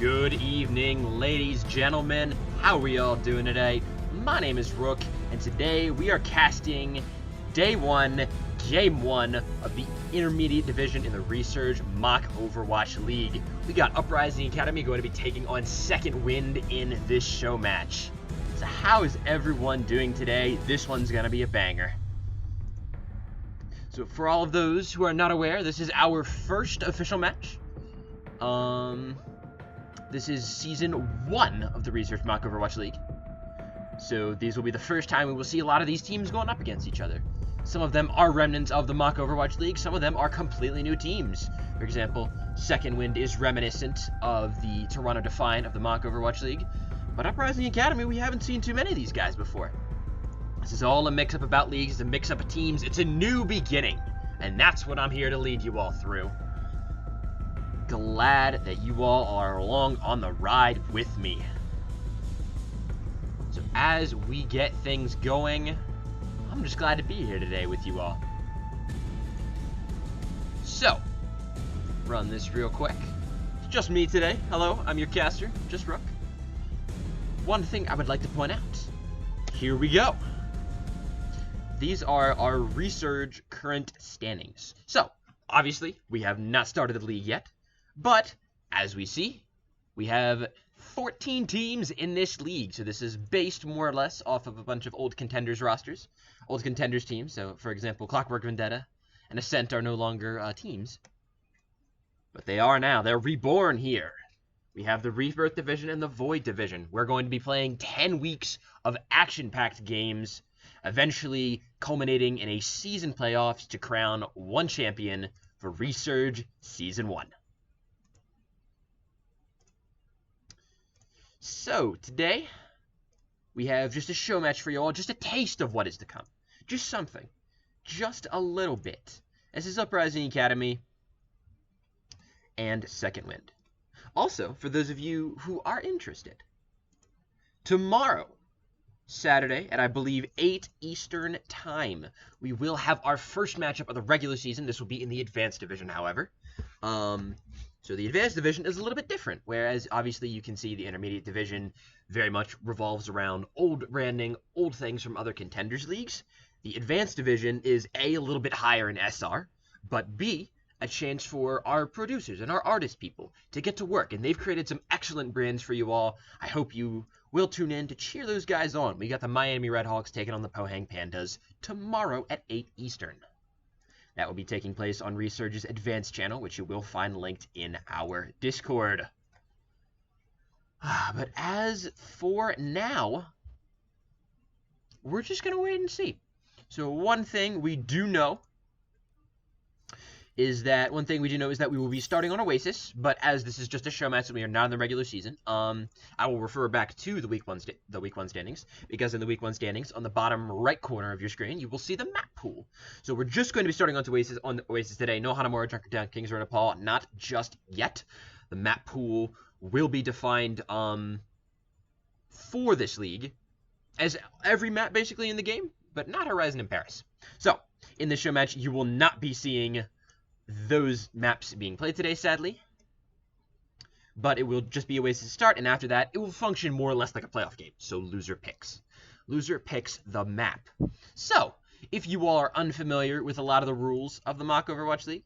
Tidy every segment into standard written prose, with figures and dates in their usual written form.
Good evening, ladies, gentlemen. How are we all doing today? My name is Rook, and today we are casting Day 1, Game 1 of the Intermediate Division in the Resurge Mock Overwatch League. We got Uprising Academy going to be taking on Second Wind in this show match. So how is everyone doing today? This one's going to be a banger. So for all of those who are not aware, this is our first official match. This is Season 1 of the Resurge Mock Overwatch League. So these will be the first time we will see a lot of these teams going up against each other. Some of them are remnants of the Mock Overwatch League, some of them are completely new teams. For example, Second Wind is reminiscent of the Toronto Defiant of the Mock Overwatch League, but Uprising Academy, we haven't seen too many of these guys before. This is all a mix-up about leagues, it's a mix-up of teams, it's a new beginning, and that's what I'm here to lead you all through. Glad that you all are along on the ride with me. So as we get things going, I'm just glad to be here today with you all. So, run this real quick. It's just me today. Hello, I'm your caster, just Rook. One thing I would like to point out. Here we go. These are our Resurge current standings. So, obviously, we have not started the league yet. But, as we see, we have 14 teams in this league. So this is based more or less off of a bunch of old contenders rosters. Old contenders teams. So, for example, Clockwork Vendetta and Ascent are no longer teams. But they are now. They're reborn here. We have the Rebirth Division and the Void Division. We're going to be playing 10 weeks of action-packed games, eventually culminating in a season playoffs to crown one champion for Resurge Season 1. So, today, we have just a show match for you all, just a taste of what is to come. Just something. Just a little bit. This is Uprising Academy and Second Wind. Also, for those of you who are interested, tomorrow, Saturday, at I believe 8 Eastern Time, we will have our first matchup of the regular season. This will be in the Advanced Division, however. So the Advanced Division is a little bit different, whereas obviously you can see the Intermediate Division very much revolves around old branding, old things from other contenders leagues. The Advanced Division is A, a little bit higher in SR, but B, a chance for our producers and our artist people to get to work, and they've created some excellent brands for you all. I hope you will tune in to cheer those guys on. We got the Miami Redhawks taking on the Pohang Pandas tomorrow at 8 Eastern. That will be taking place on Resurge's Advanced channel, which you will find linked in our Discord. But as for now, we're just going to wait and see. So one thing we do know is that we will be starting on Oasis, but as this is just a show match and we are not in the regular season, I will refer back to the week one standings, because in the week one standings, on the bottom right corner of your screen, you will see the map pool. So we're just going to be starting on Oasis today. No Hanamura, Drunken Town, Kings of Nepal, not just yet. The map pool will be defined for this league as every map basically in the game, but not Horizon and Paris. So in this show match, you will not be seeing those maps being played today, sadly, but it will just be Oasis start, and after that, it will function more or less like a playoff game, so loser picks. Loser picks the map. So, if you all are unfamiliar with a lot of the rules of the Mock Overwatch League,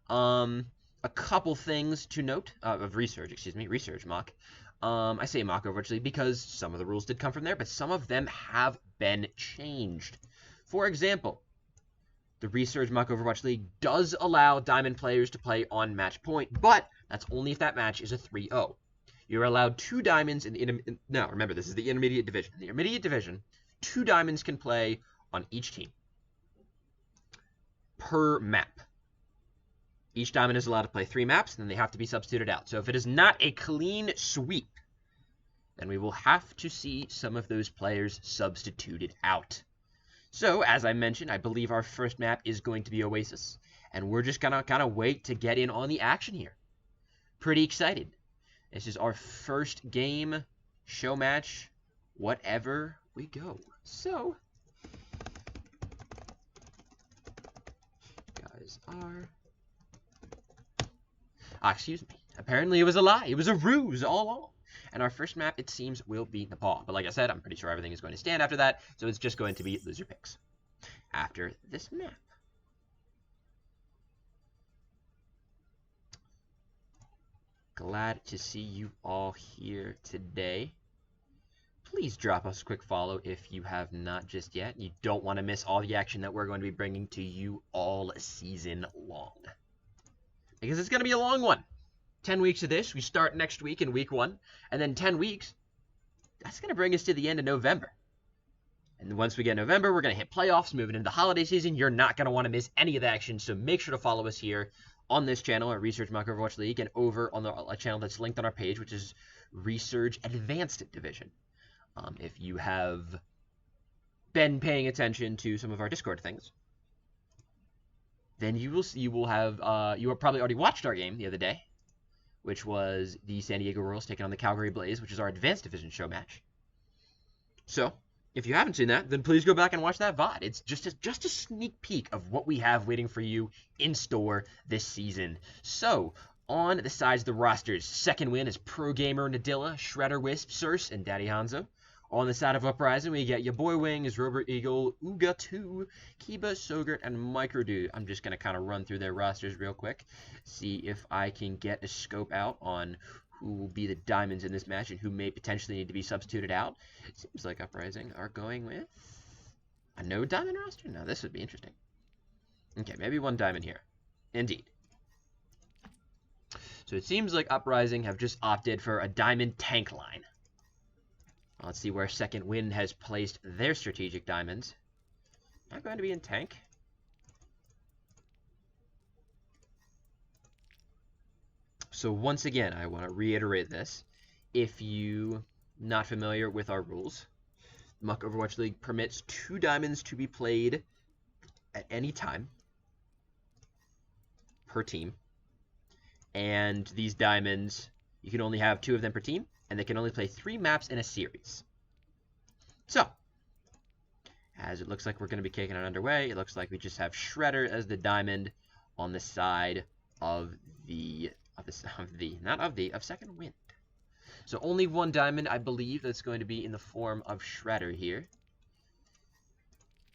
a couple things to note, of Resurge Mock. I say Mock Overwatch League because some of the rules did come from there, but some of them have been changed. For example, the Resurge Mock Overwatch League does allow Diamond players to play on match point, but that's only if that match is a 3-0. You're allowed 2 Diamonds in the now, remember, this is the Intermediate Division. In the Intermediate Division, 2 Diamonds can play on each team per map. Each Diamond is allowed to play 3 maps, and then they have to be substituted out. So if it is not a clean sweep, then we will have to see some of those players substituted out. So, as I mentioned, I believe our first map is going to be Oasis, and we're just gonna kind of wait to get in on the action here. Pretty excited. This is our first game, show match, whatever we go. So, guys are... excuse me. Apparently it was a lie. It was a ruse all along. And our first map, it seems, will be Nepal. But like I said, I'm pretty sure everything is going to stand after that. So it's just going to be loser picks after this map. Glad to see you all here today. Please drop us a quick follow if you have not just yet. You don't want to miss all the action that we're going to be bringing to you all season long. Because it's going to be a long one. 10 weeks of this. We start next week in week 1. And then 10 weeks, that's going to bring us to the end of November. And once we get November, we're going to hit playoffs, moving into the holiday season. You're not going to want to miss any of the action, so make sure to follow us here on this channel at Resurge MOWL Overwatch League, and over on a channel that's linked on our page, which is Resurge Advanced Division. If you have been paying attention to some of our Discord things, then you have probably already watched our game the other day, which was the San Diego Royals taking on the Calgary Blaze, which is our Advanced Division show match. So, if you haven't seen that, then please go back and watch that VOD. It's just a sneak peek of what we have waiting for you in store this season. So, on the sides of the rosters, second win is Pro Gamer, Nadilla, Shredder, Wisp, Circe, and Daddy Hanzo. On the side of Uprising, we get your boy Wings, Robert Eagle, Uga2, Kiba, Sogurt, and Microdude. I'm just going to kind of run through their rosters real quick, see if I can get a scope out on who will be the diamonds in this match and who may potentially need to be substituted out. It seems like Uprising are going with a no diamond roster? Now this would be interesting. Okay, maybe one diamond here. Indeed. So it seems like Uprising have just opted for a diamond tank line. Let's see where Second Wind has placed their strategic diamonds. Not going to be in tank. So once again, I want to reiterate this. If you're not familiar with our rules, MOWL Overwatch League permits 2 diamonds to be played at any time per team. And these diamonds, you can only have 2 of them per team, and they can only play 3 maps in a series. So, as it looks like we're going to be kicking it underway, it looks like we just have Shredder as the diamond on the side of Second Wind. So only 1 diamond, I believe, that's going to be in the form of Shredder here.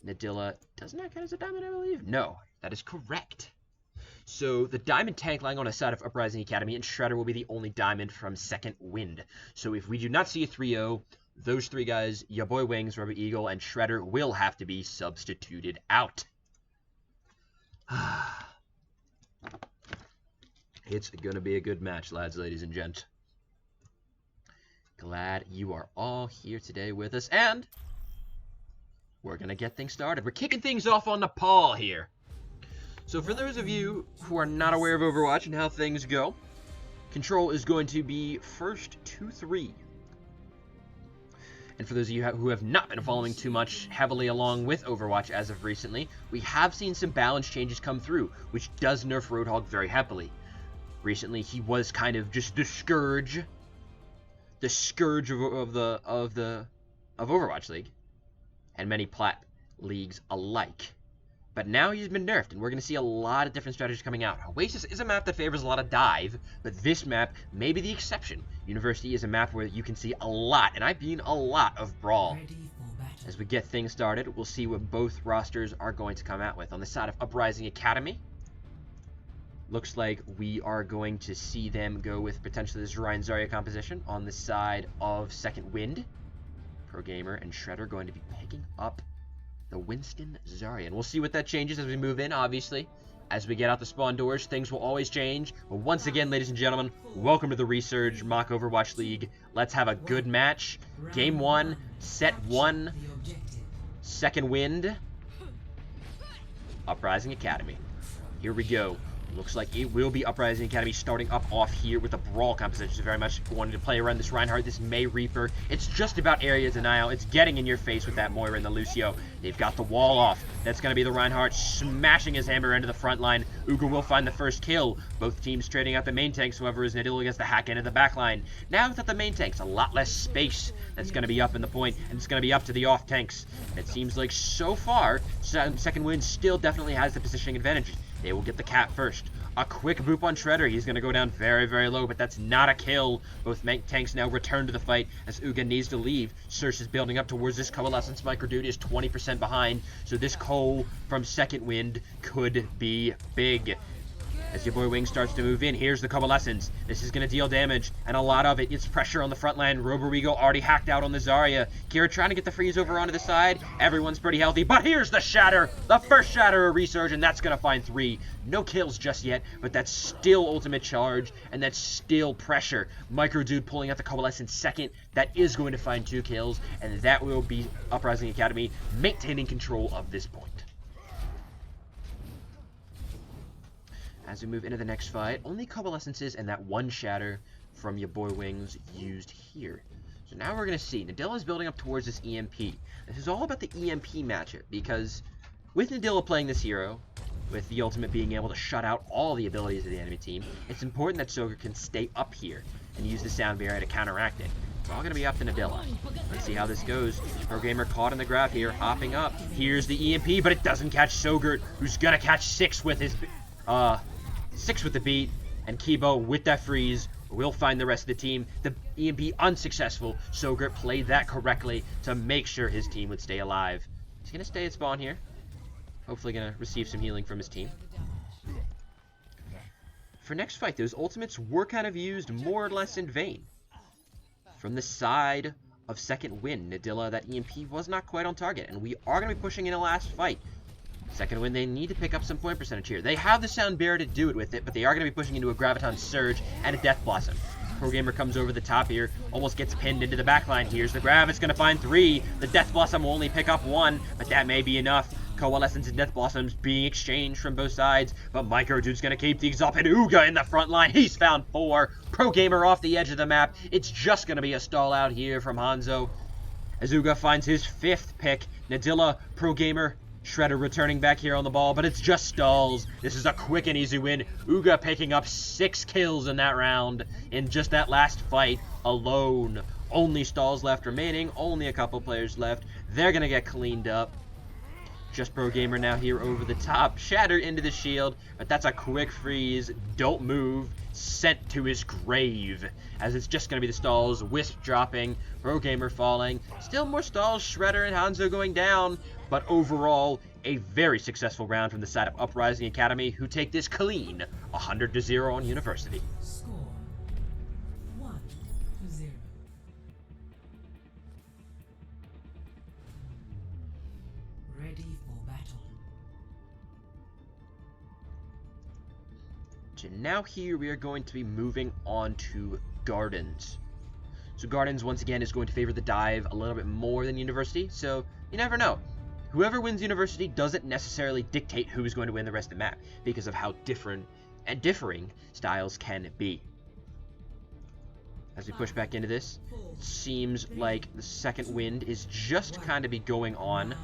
Nadilla does not count as a diamond, I believe. No, that is correct. So the diamond tank lying on the side of Uprising Academy, and Shredder will be the only diamond from Second Wind. So if we do not see a 3-0, those 3 guys, your boy Wings, Rubber Eagle, and Shredder will have to be substituted out. It's going to be a good match, lads, ladies, and gents. Glad you are all here today with us, and we're going to get things started. We're kicking things off on Nepal here. So for those of you who are not aware of Overwatch and how things go, control is going to be first 2-3. And for those of you who have not been following too much heavily along with Overwatch as of recently, we have seen some balance changes come through, which does nerf Roadhog very heavily. Recently, he was kind of just the scourge of Overwatch League, and many plat leagues alike. But now he's been nerfed, and we're going to see a lot of different strategies coming out. Oasis is a map that favors a lot of dive, but this map may be the exception. University is a map where you can see a lot, and I mean a lot, of brawl. As we get things started, we'll see what both rosters are going to come out with. On the side of Uprising Academy, looks like we are going to see them go with potentially this Ryan Zarya composition. On the side of Second Wind, Pro Gamer and Shredder going to be picking up the Winston Zarya. And we'll see what that changes as we move in, obviously. As we get out the spawn doors, things will always change. But once again, ladies and gentlemen, welcome to the Resurge MOWL Overwatch League. Let's have a good match. Game 1, set 1, Second Wind, Uprising Academy. Here we go. Looks like it will be Uprising Academy starting up off here with a brawl composition. Very much wanting to play around this Reinhardt, this May Reaper. It's just about area denial. It's getting in your face with that Moira and the Lucio. They've got the wall off. That's going to be the Reinhardt smashing his hammer into the front line. Uga will find the first kill. Both teams trading out the main tanks, however, as Nadilla gets the hack into the back line. Now that the main tank's a lot less space that's going to be up in the point, and it's going to be up to the off tanks. And it seems like so far, Second Wind still definitely has the positioning advantage. They will get the cap first. A quick boop on Shredder. He's going to go down very, very low, but that's not a kill. Both tanks now return to the fight as Uga needs to leave. Surge is building up towards this Coalescence. Microdude is 20% behind, so this Cole from second wind could be big. As your boy Wing starts to move in, here's the Coalescence. This is going to deal damage, and a lot of it. It's pressure on the front line. Roborigo already hacked out on the Zarya. Kira trying to get the freeze over onto the side. Everyone's pretty healthy, but here's the Shatter. The first Shatter of Resurge, and that's going to find 3. No kills just yet, but that's still ultimate charge, and that's still pressure. Microdude pulling out the Coalescence second. That is going to find 2 kills, and that will be Uprising Academy maintaining control of this point. As we move into the next fight, only Coalescences and that 1 Shatter from your boy Wings used here. So now we're going to see. Nadilla is building up towards this EMP. This is all about the EMP matchup, because with Nadilla playing this hero, with the ultimate being able to shut out all the abilities of the enemy team, it's important that Soger can stay up here and use the sound barrier to counteract it. It's all going to be up to Nadilla. Let's see how this goes. Pro-Gamer caught in the grab here, hopping up. Here's the EMP, but it doesn't catch Sogert, who's going to catch 6 with his... 6 with the beat, and Kibo with that freeze will find the rest of the team. The EMP unsuccessful. Sogert played that correctly to make sure his team would stay alive. He's going to stay at spawn here. Hopefully going to receive some healing from his team. For next fight, those ultimates were kind of used more or less in vain. From the side of second win, Nadilla, that EMP was not quite on target, and we are going to be pushing in a last fight. Second win, they need to pick up some point percentage here. They have the sound barrier to do it with it, but they are going to be pushing into a Graviton Surge and a Death Blossom. Pro-Gamer comes over the top here, almost gets pinned into the backline. Here's the grab, it's going to find 3. The Death Blossom will only pick up 1, but that may be enough. Coalescence and Death Blossoms being exchanged from both sides, but Microdude's going to keep things up, and Uga in the front line. He's found 4. Pro-Gamer off the edge of the map. It's just going to be a stall out here from Hanzo. As Uga finds his 5th pick, Nadilla, Pro-Gamer, Shredder returning back here on the ball, but it's just stalls. This is a quick and easy win. Uga picking up 6 kills in that round in just that last fight alone. Only stalls left remaining, only a couple players left. They're going to get cleaned up. Just Pro-Gamer now here over the top. Shatter into the shield, but that's a quick freeze. Don't move. Sent to his grave. As it's just going to be the stalls. Wisp dropping. Pro-Gamer falling. Still more stalls. Shredder and Hanzo going down. But overall, a very successful round from the side of Uprising Academy, who take this clean 100-0 on University. Score 1-0. Ready for battle. So now here we are going to be moving on to Gardens. So Gardens, once again, is going to favor the dive a little bit more than University, so you never know. Whoever wins University doesn't necessarily dictate who's going to win the rest of the map, because of how different and differing styles can be. As we push back into this, it seems like the second wind is just kind of be going on.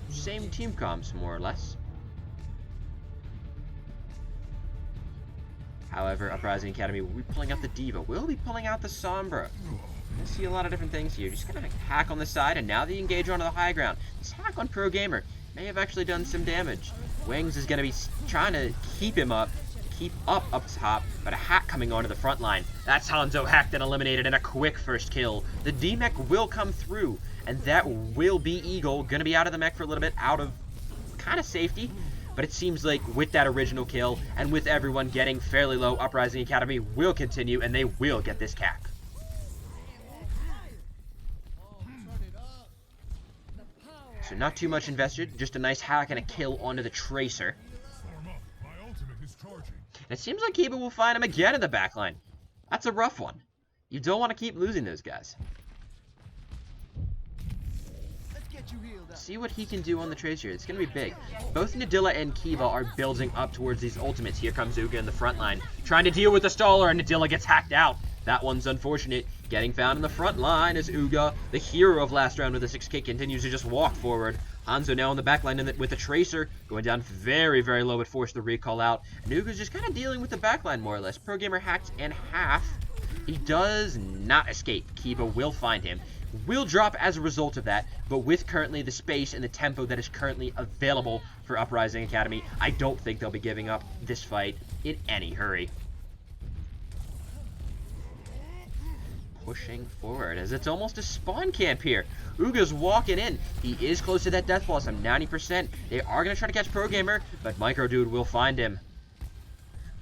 Same team comps, more or less. However, Uprising Academy will be pulling out the Diva. We'll be pulling out the Sombra. I see a lot of different things here. Just gonna hack on the side, and now they engage onto the high ground. This hack on Pro-Gamer may have actually done some damage. Wings is gonna be trying to keep him up, up top, but a hack coming onto the front line. That's Hanzo hacked and eliminated, and a quick first kill. The D-Mech will come through, and that will be Eagle. Gonna be out of the mech for a little bit, out of kind of safety. But it seems like with that original kill, and with everyone getting fairly low, Uprising Academy will continue, and they will get this cap. So not too much invested, just a nice hack and a kill onto the Tracer. And it seems like Kiba will find him again in the backline. That's a rough one. You don't want to keep losing those guys. See what he can do on the Tracer. It's going to be big. Both Nadilla and Kiva are building up towards these ultimates. Here comes Uga in the front line, trying to deal with the Staller, and Nadilla gets hacked out. That one's unfortunate. Getting found in the front line as Uga, the hero of last round with a 6K, continues to just walk forward. Hanzo now on the back line with the Tracer, going down very, very low, but forced the recall out. And Uga's just kind of dealing with the back line more or less. Pro-Gamer hacked in half. He does not escape. Kiba will find him. Will drop as a result of that, but with currently the space and the tempo that is currently available for Uprising Academy, I don't think they'll be giving up this fight in any hurry. Pushing forward as it's almost a spawn camp here. Uga's walking in. He is close to that death blossom, 90%. They are going to try to catch Pro Gamer, but Micro Dude will find him.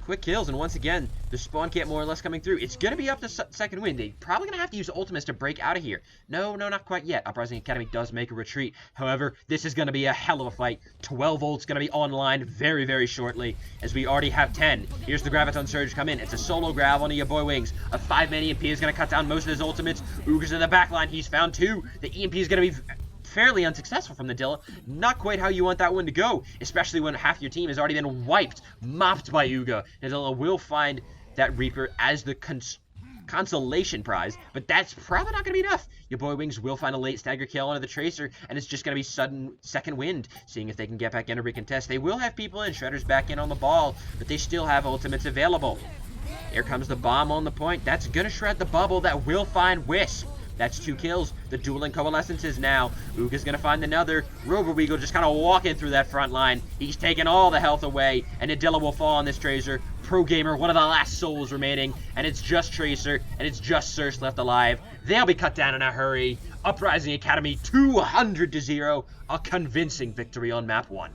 Quick kills, and once again, the spawn camp more or less coming through. It's going to be up to second wind. They're probably going to have to use ultimates to break out of here. No, not quite yet. Uprising Academy does make a retreat. However, this is going to be a hell of a fight. 12 volts going to be online very, very shortly, as we already have 10. Here's the Graviton Surge come in. It's a solo grab onto your boy Wings. A 5-man EMP is going to cut down most of his ultimates. Uga's in the back line. He's found 2. The EMP is going to be fairly unsuccessful from the Dilla. Not quite how you want that one to go, especially when half your team has already been mopped by Uga. And Dilla will find that Reaper as the consolation prize, but that's probably not going to be enough. Your boy Wings will find a late stagger kill onto the Tracer, and it's just going to be sudden second wind, seeing if they can get back in or recontest. They will have people in, Shredder's back in on the ball, but they still have ultimates available. Here comes the bomb on the point. That's going to shred the bubble. That will find Wisp. That's 2 kills. The dueling coalescences now. Uga's going to find another. Roboweagle just kind of walking through that front line. He's taking all the health away, and Adilla will fall on this Tracer. Pro Gamer, one of the last souls remaining, and it's just Tracer, and it's just Circe left alive. They'll be cut down in a hurry. Uprising Academy 200-0. A convincing victory on map 1.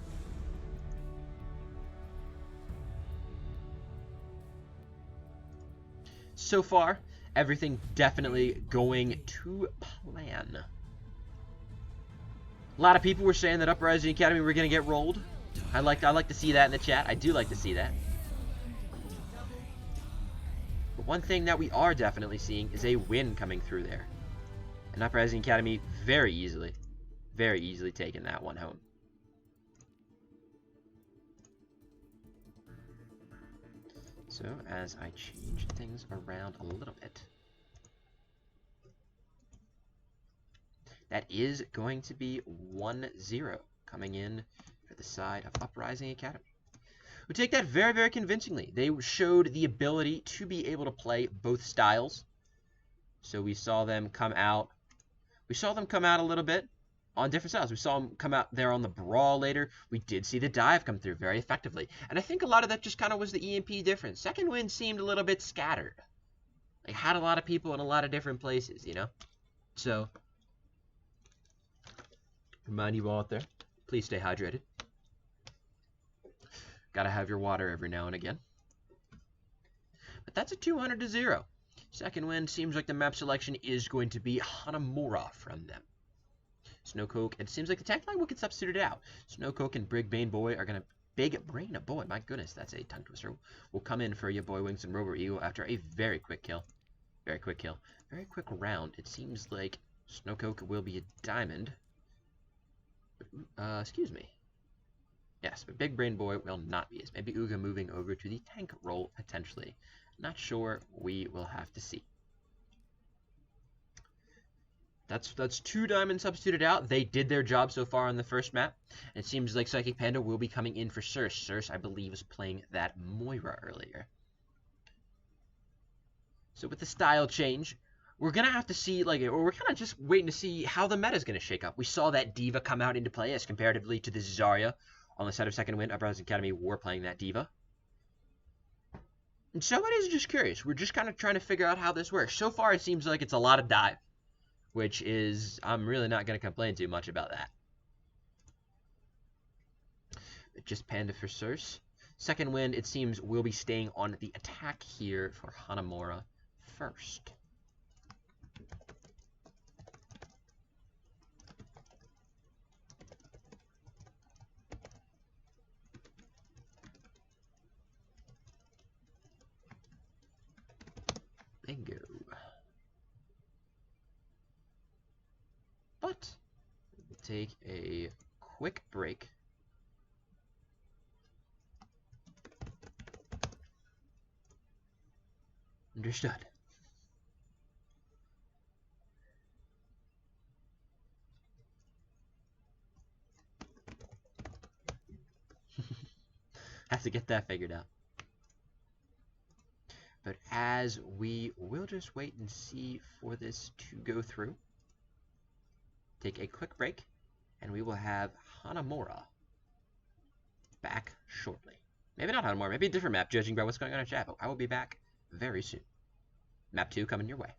So far, everything definitely going to plan. A lot of people were saying that Uprising Academy were going to get rolled. I like to see that in the chat. I do like to see that. But one thing that we are definitely seeing is a win coming through there. And Uprising Academy very easily taking that one home. So, as I change things around a little bit, that is going to be 1-0 coming in for the side of Uprising Academy. We take that very, very convincingly. They showed the ability to be able to play both styles. So we saw them come out. We saw them come out a little bit on different styles. We saw them come out there on the Brawl later. We did see the dive come through very effectively. And I think a lot of that just kind of was the EMP difference. Second wind seemed a little bit scattered. Like, had a lot of people in a lot of different places, you know? So, remind you all out there, please stay hydrated. Gotta have your water every now and again. But that's a 200-0. Second wind seems like the map selection is going to be Hanamura from them. Snowcoke, it seems like the tank line will get substituted out. Snowcoke and Big Brain Boy are going to... Big Brain Boy, my goodness, that's a tongue twister. Will come in for your boy Wings and Rover Eagle after a very quick kill. Very quick kill. Very quick round. It seems like Snowcoke will be a diamond. Excuse me. Yes, but Big Brain Boy will not be. It's maybe Uga moving over to the tank role, potentially. Not sure. We will have to see. That's 2 diamonds substituted out. They did their job so far on the first map. And it seems like Psychic Panda will be coming in for Circe. Circe, I believe, was playing that Moira earlier. So with the style change, we're going to have to see, like, or we're kind of just waiting to see how the meta is going to shake up. We saw that Diva come out into play as comparatively to the Zarya on the side of second wind. Uprising Academy were playing that Diva. And so it is just curious. We're just kind of trying to figure out how this works. So far, it seems like it's a lot of dive, which is, I'm really not going to complain too much about that. But just Panda for Circe. Second wind, it seems, will be staying on the attack here for Hanamura first. Bingo. But we'll take a quick break. Understood. Have to get that figured out. But as we will just wait and see for this to go through, take a quick break, and we will have Hanamura back shortly. Maybe not Hanamura, maybe a different map, judging by what's going on in chat, but I will be back very soon. Map 2 coming your way.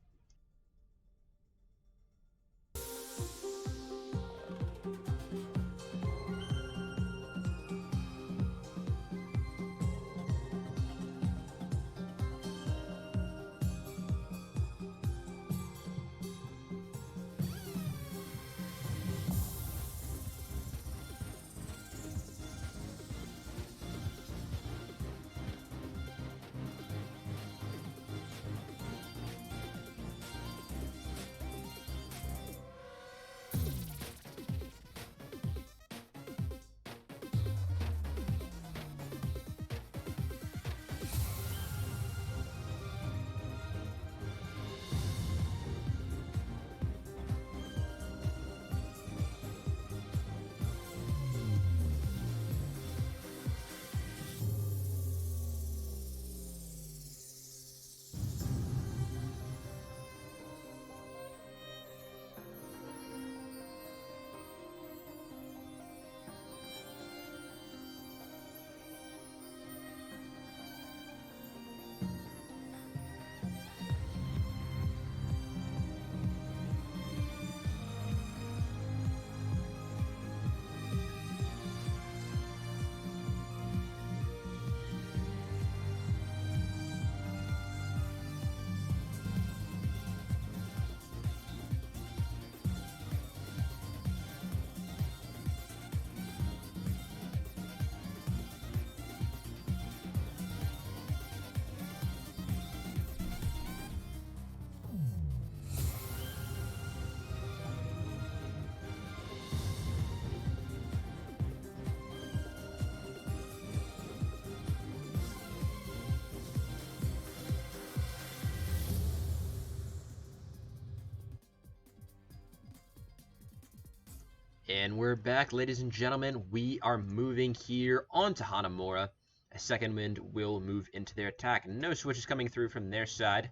And we're back, ladies and gentlemen. We are moving here onto Hanamura. A second wind will move into their attack. No switches coming through from their side,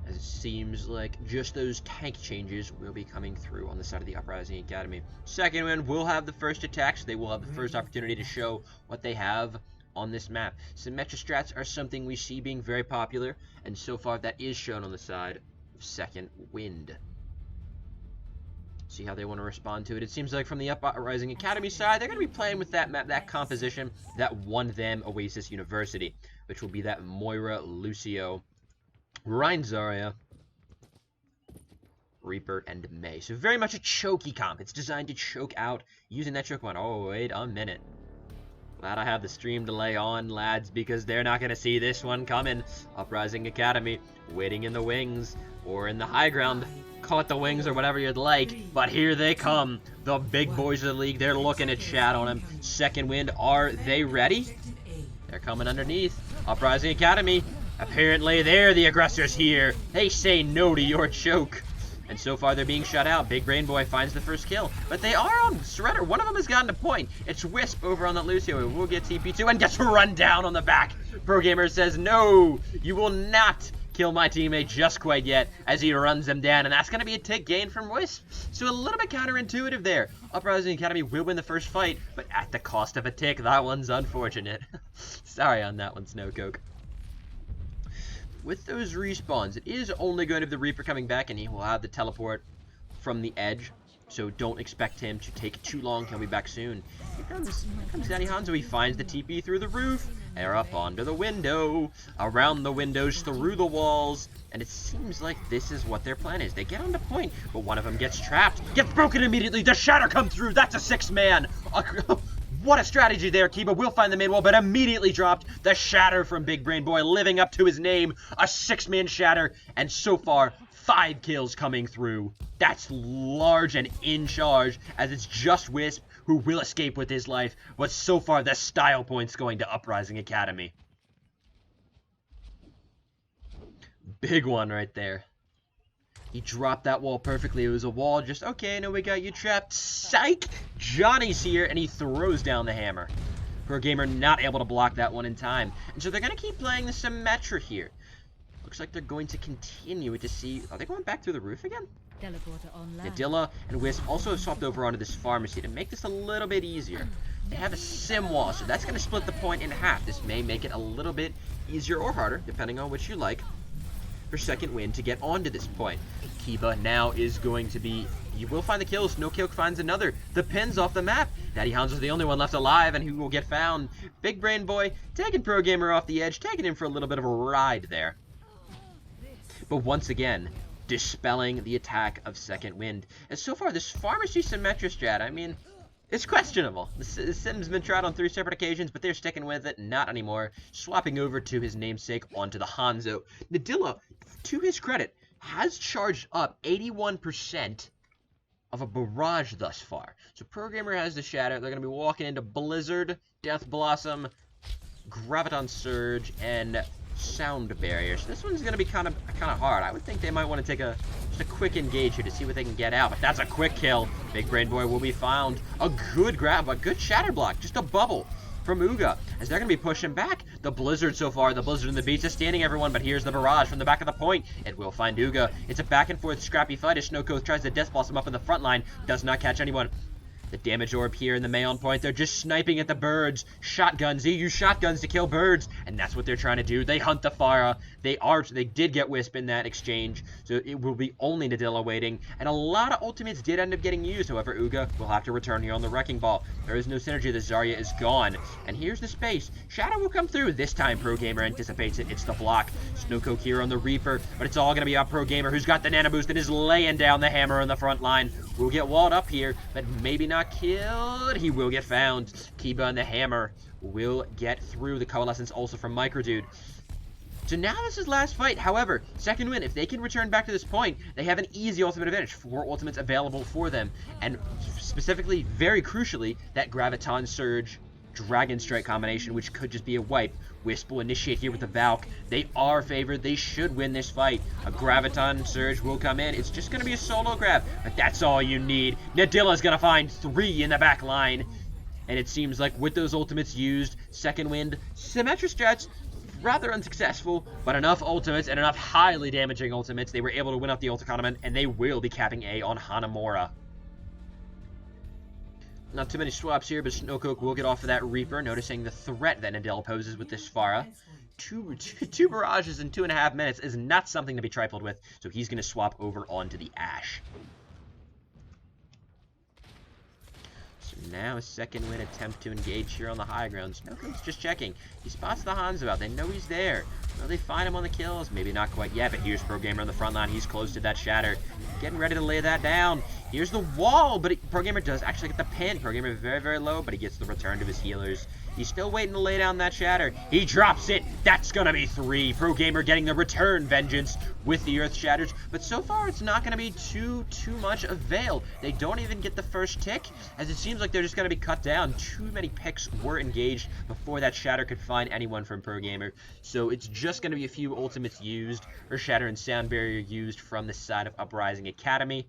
as it seems like just those tank changes will be coming through on the side of the Uprising Academy. Second wind will have the first attack, so they will have the first opportunity to show what they have on this map. Symmetra strats are something we see being very popular, and so far that is shown on the side of second wind. See how they want to respond to it. It seems like from the Uprising Academy side, they're going to be playing with that map, that composition that won them Oasis University, which will be that Moira, Lucio, Rein Zarya, Reaper, and Mei. So very much a chokey comp. It's designed to choke out using that choke one. Oh, wait a minute. Glad I have the stream delay on, lads, because they're not going to see this one coming. Uprising Academy waiting in the wings or in the high ground. Call it the wings or whatever you'd like, but here they come. The big boys of the league, they're looking at chat on him. Second wind, are they ready? They're coming underneath. Uprising Academy, apparently they're the aggressors here. They say no to your choke. And so far they're being shut out. Big Brain Boy finds the first kill, but they are on Shredder. One of them has gotten a point. It's Wisp over on that Lucio, who will get TP2 and gets run down on the back. Pro Gamer says, no, you will not kill my teammate just quite yet, as he runs them down, and that's going to be a tick gain from Wisp. So a little bit counterintuitive there. Uprising Academy will win the first fight, but at the cost of a tick. That one's unfortunate. Sorry on that one, Snowcoke. With those respawns, it is only going to be the Reaper coming back, and he will have the teleport from the edge, so don't expect him to take too long. He'll be back soon. Here comes Danny Hanzo. He finds the TP through the roof. They're up onto the window, around the windows, through the walls, and it seems like this is what their plan is. They get on the point, but one of them gets trapped, gets broken immediately. The Shatter comes through. That's a 6-man. What a strategy there. Kiba will find the mid wall, but immediately dropped. The Shatter from Big Brain Boy, living up to his name. A 6-man Shatter, and so far, 5 kills coming through. That's large and in charge, as it's just Wisp who will escape with his life, but so far the style point's going to Uprising Academy. Big one right there. He dropped that wall perfectly. It was a wall just, okay, no, we got you trapped. Psych! Johnny's here, and he throws down the hammer. Pro Gamer not able to block that one in time. And so they're going to keep playing the Symmetra here. Looks like they're going to continue to see... Are they going back through the roof again? Nadilla and Wisp also have swapped over onto this pharmacy to make this a little bit easier. They have a sim wall, so that's going to split the point in half. This may make it a little bit easier or harder, depending on which you like, for Second Wind to get onto this point. Kiba now is going to be... You will find the kills. No Kill finds another. The pin's off the map. Daddy Hanzo's the only one left alive, and who will get found? Big Brain Boy taking Pro Gamer off the edge, taking him for a little bit of a ride there. But once again, dispelling the attack of Second Wind. And so far, this Pharmacy Symmetra strat, I mean, it's questionable. The Sim's been tried on 3 separate occasions, but they're sticking with it. Not anymore. Swapping over to his namesake onto the Hanzo. Nadilla, to his credit, has charged up 81% of a barrage thus far. So Pro Gamer has the Shadow. They're going to be walking into Blizzard, Death Blossom, Graviton Surge, and Sound Barrier. So this one's going to be kind of hard. I would think they might want to take just a quick engage here to see what they can get out. But that's a quick kill. Big Brain Boy will be found. A good grab, a good shatter block, just a bubble from Uga, as they're going to be pushing back. The Blizzard so far, the Blizzard and the Beast is standing everyone, but here's the barrage from the back of the point. It will find Uga. It's a back and forth scrappy fight as Snowcoat tries to Death Blossom up in the front line, does not catch anyone. The damage orb here in the MOWL point, they're just sniping at the birds. Shotguns, they use shotguns to kill birds, and that's what they're trying to do. They hunt the Pharah. They did get Wisp in that exchange, so it will be only Nadilla waiting, and a lot of ultimates did end up getting used. However, Uga will have to return here on the Wrecking Ball. There is no synergy. The Zarya is gone, and here's the space. Shadow will come through. This time, Pro Gamer anticipates it. It's the block. Snowcoat here on the Reaper, but it's all going to be up Pro Gamer, who's got the Nano Boost and is laying down the hammer in the front line. Will get walled up here, but maybe not killed. He will get found. Kiba and the hammer will get through. The Coalescence also from Microdude. So now this is last fight. However, Second Wind, if they can return back to this point, they have an easy ultimate advantage. 4 ultimates available for them. And specifically, very crucially, that Graviton Surge Dragon Strike combination, which could just be a wipe. Wisp will initiate here with the Valk. They are favored. They should win this fight. A Graviton Surge will come in. It's just going to be a solo grab, but that's all you need. Nadilla's going to find 3 in the back line. And it seems like with those ultimates used, Second Wind, Symmetra strats, rather unsuccessful, but enough ultimates and enough highly damaging ultimates, they were able to win out the ult tournament, and they will be capping A on Hanamura. Not too many swaps here, but Snowcoat will get off of that Reaper, noticing the threat that Nadilla poses with this Pharah. Two barrages in 2.5 minutes is not something to be trifled with, so he's going to swap over onto the Ashe. So now a Second Wind attempt to engage here on the high ground. Snowcoat's just checking. He spots the Hanzo out. They know he's there. Will they find him on the kills? Maybe not quite yet, but here's Pro Gamer on the front line. He's close to that shatter. Getting ready to lay that down. Here's the wall, but Pro Gamer does actually get the pin. Pro Gamer is very, very low, but he gets the return to his healers. He's still waiting to lay down that shatter. He drops it. That's going to be 3. Pro Gamer getting the return vengeance with the Earth Shatters. But so far, it's not going to be too much avail. They don't even get the first tick, as it seems like they're just going to be cut down. Too many picks were engaged before that shatter could find anyone from Pro Gamer. So it's just going to be a few ultimates used, or shatter and sound barrier used from the side of Uprising Academy.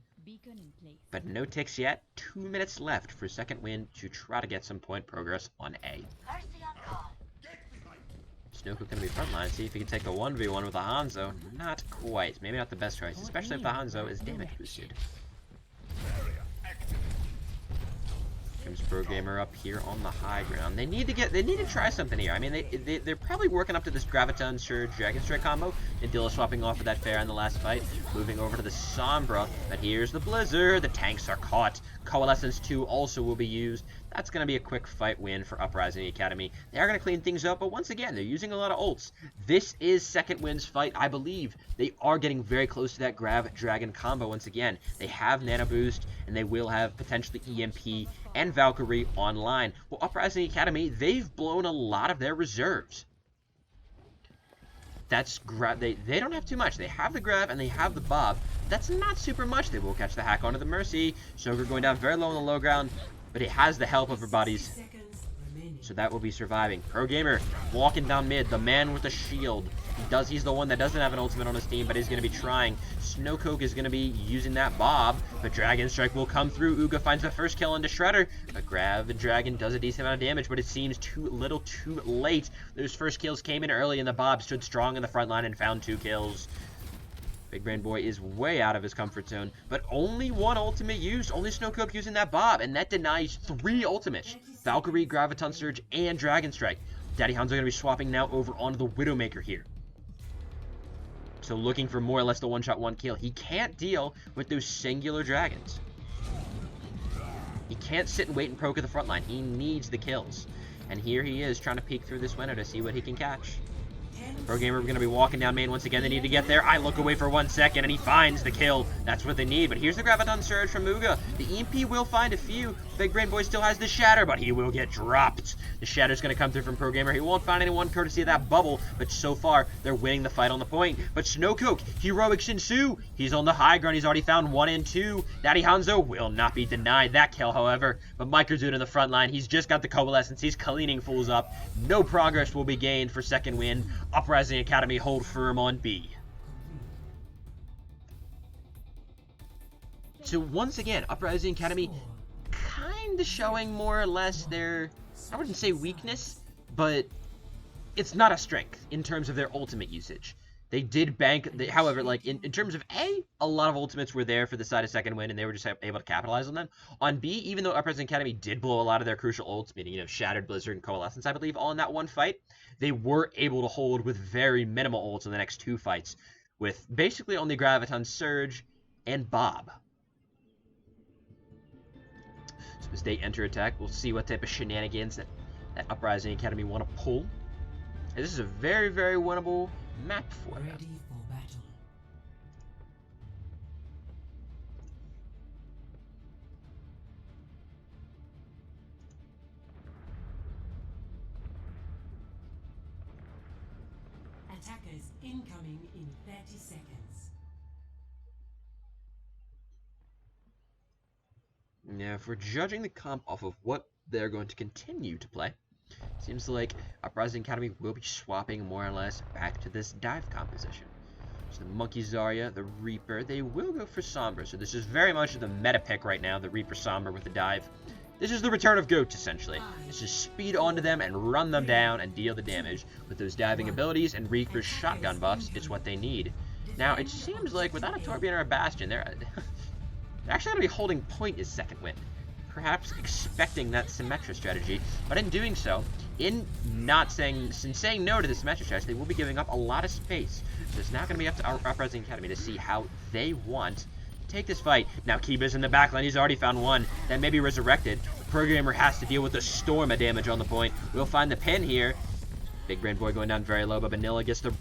But no ticks yet. 2 minutes left for Second Wind to try to get some point progress on A. Snowcoat going to be frontline. See if he can take the 1v1 with the Hanzo. Not quite. Maybe not the best choice, especially if the Hanzo is damage boosted. Comes Pro Gamer up here on the high ground. They need to try something here. I mean, they're probably working up to this Graviton Surge Dragon Strike combo. Nadilla swapping off of that Fair in the last fight, moving over to the Sombra. But here's the Blizzard. The tanks are caught. Coalescence 2 also will be used. That's going to be a quick fight win for Uprising Academy. They are going to clean things up, but once again, they're using a lot of ults. This is Second Wind's fight, I believe. They are getting very close to that Grav Dragon combo once again. They have Nano Boost, and they will have potentially EMP and Valkyrie online. Well, Uprising Academy, they've blown a lot of their reserves. That's they don't have too much. They have the grab and they have the bob. That's not super much. They will catch the hack onto the Mercy. Soger going down very low on the low ground, but it has the help of her buddies, so that will be surviving. Pro Gamer walking down mid, the man with the shield. He's the one that doesn't have an ultimate on his team, but is going to be trying. Snowcoke is going to be using that Bob, but Dragon Strike will come through. Uga finds the first kill into Shredder, but Grab and Dragon does a decent amount of damage, but it seems too little too late. Those first kills came in early, and the Bob stood strong in the front line and found 2 kills. Big Brain Boy is way out of his comfort zone, but only 1 ultimate used. Only Snowcoke using that Bob, and that denies 3 ultimates. Valkyrie, Graviton Surge, and Dragon Strike. Daddy Hanzo going to be swapping now over onto the Widowmaker here. So looking for more or less the one-shot, 1 kill. He can't deal with those singular dragons. He can't sit and wait and poke at the front line. He needs the kills. And here he is trying to peek through this window to see what he can catch. Pro Gamer going to be walking down main once again. They need to get there. I look away for 1 second, and he finds the kill. That's what they need. But here's the Graviton Surge from Muga. The EMP will find a few. Big Brain Boy still has the Shatter, but he will get dropped. The Shatter's going to come through from Pro Gamer. He won't find anyone courtesy of that bubble, but so far, they're winning the fight on the point. But Snowcoke, Heroic Shinsu, he's on the high ground. He's already found 1 and 2. Daddy Hanzo will not be denied that kill, however. But Microdude in the front line, he's just got the Coalescence. He's cleaning fools up. No progress will be gained for second win. Uprising Academy hold firm on B. So once again, Uprising Academy kind of showing more or less their, I wouldn't say weakness, but it's not a strength in terms of their ultimate usage. They did bank, however, like in terms of a lot of ultimates were there for the side of second win, and they were just able to capitalize on them. On B, even though Uprising Academy did blow a lot of their crucial ults, meaning, you know, Shattered, Blizzard, and Coalescence, I believe, all in that one fight, they were able to hold with very minimal ults in the next 2 fights, with basically only Graviton Surge and Bob. So as they enter attack, we'll see what type of shenanigans that Uprising Academy want to pull. And this is a very, very winnable map for them. Ready for battle. Attackers incoming in 30 seconds. Now, if we're judging the comp off of what they're going to continue to play, seems like Uprising Academy will be swapping more or less back to this dive composition. So the Monkey Zarya, the Reaper, they will go for Sombra. So this is very much the meta pick right now, the Reaper Sombra with the dive. This is the return of Goats, essentially. It's just speed onto them and run them down and deal the damage. With those diving abilities and Reaper's shotgun buffs, it's what they need. Now, it seems like without a Torbjorn or a Bastion, they're actually going to be holding point as second win. Perhaps expecting that Symmetra strategy, but in doing so, in saying no to the Symmetra strategy, they will be giving up a lot of space. So it's now going to be up to Uprising Academy to see how they want to take this fight. Now Kiba's in the backline, he's already found 1 that may be resurrected. The Programmer has to deal with a storm of damage on the point. We'll find the pin here. Big Brain Boy going down very low, but Vanilla gets the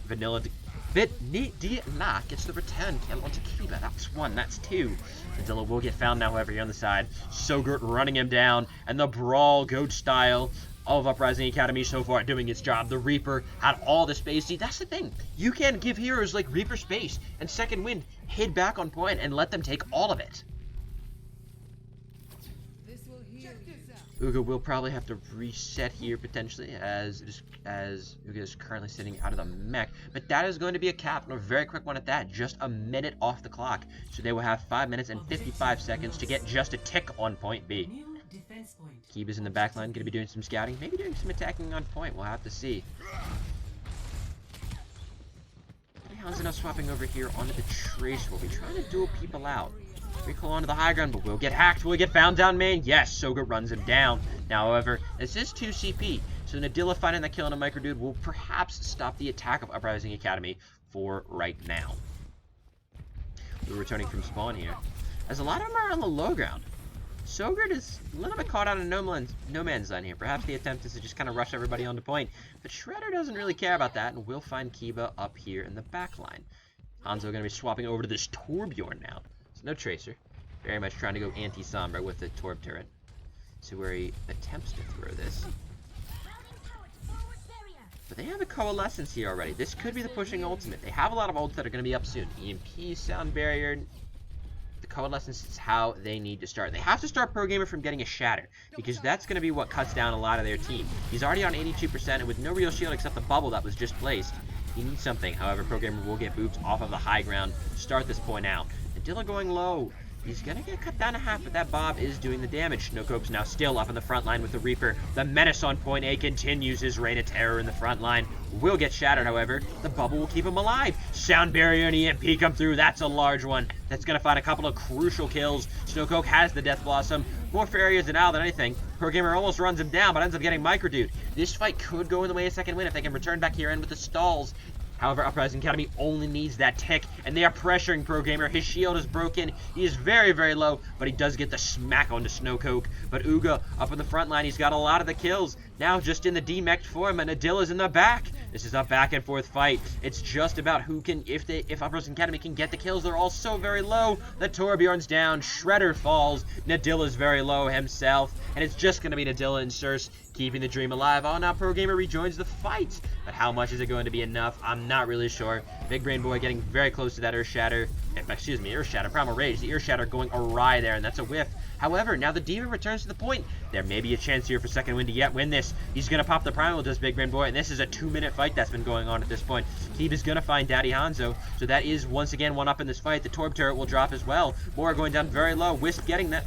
gets the return kill onto Kiba. That's 1, that's 2. Vanilla will get found now, however, here on the side. Sogurt running him down, and the Brawl Goat style of Uprising Academy so far doing its job. The Reaper had all the space. See, that's the thing. You can give heroes like Reaper space, and Second Wind hid back on point and let them take all of it. Uga will probably have to reset here potentially as Uga is currently sitting out of the mech. But that is going to be a cap, and a very quick one at that. Just a minute off the clock. So they will have 5 minutes and 55 seconds to get just a tick on point B. Kiba's in the backline, going to be doing some scouting, maybe doing some attacking on point. We'll have to see. Hanzo now swapping over here onto the Tracer. We'll be trying to duel people out. Recall onto the high ground, but we'll get hacked. Will we get found down main? Yes, Soga runs him down. Now, however, this is 2 CP, so Nadilla finding that kill on a Microdude will perhaps stop the attack of Uprising Academy for right now. We're returning from spawn here, as a lot of them are on the low ground. Sogurt is a little bit caught out of no man's land here. Perhaps the attempt is to just kind of rush everybody onto point, but Shredder doesn't really care about that, and we'll find Kiba up here in the back line. Hanzo going to be swapping over to this Torbjorn now. No Tracer. Very much trying to go anti-Sombra with the Torb turret. So where he attempts to throw this. But they have a Coalescence here already. This could be the pushing ultimate. They have a lot of ults that are going to be up soon. EMP, Sound Barrier. The Coalescence is how they need to start. They have to start Pro Gamer from getting a Shatter, because that's going to be what cuts down a lot of their team. He's already on 82%, and with no real shield except the bubble that was just placed, He needs something. However, Programmer will get booped off of the high ground to start this point out. Nadilla going low. He's going to get cut down to half, but that Bob is doing the damage. Snowcope's now still up in the front line with the Reaper. The Menace on point A continues his reign of terror in the front line. Will get shattered, however. The bubble will keep him alive. Sound Barrier and EMP come through. That's a large one. That's going to find a couple of crucial kills. Snowcope has the Death Blossom. More Farriers than Owl than anything. Programmer almost runs him down, but ends up getting microduded. This fight could go in the way of second win if they can return back here in with the stalls. However, Uprising Academy only needs that tick, and they are pressuring Programmer. His shield is broken. He is very, very low, but he does get the smack onto Snowcoke. But Uga up in the front line, he's got a lot of the kills. Now just in the demeched form, and Adilla's in the back. This is a back and forth fight. It's just about who can, if Uprising Academy can get the kills, they're all so very low. The Torbjorn's down, Shredder falls, Nadilla's very low himself, and it's just going to be Nadilla and Circe keeping the dream alive. Oh, now Programmer rejoins the fight. But how much is it going to be enough? I'm not really sure. Big Brain Boy getting very close to that Earth Shatter. Earth Shatter, Primal Rage. The Earth Shatter going awry there, and that's a whiff. However, now the Demon returns to the point. There may be a chance here for second win to yet win this. He's going to pop the Primal, does Big Brain Boy, and this is a 2-minute fight that's been going on at this point. Keeb is going to find Daddy Hanzo, so that is once again one up in this fight. The Torb turret will drop as well. More going down very low. Wisp getting there.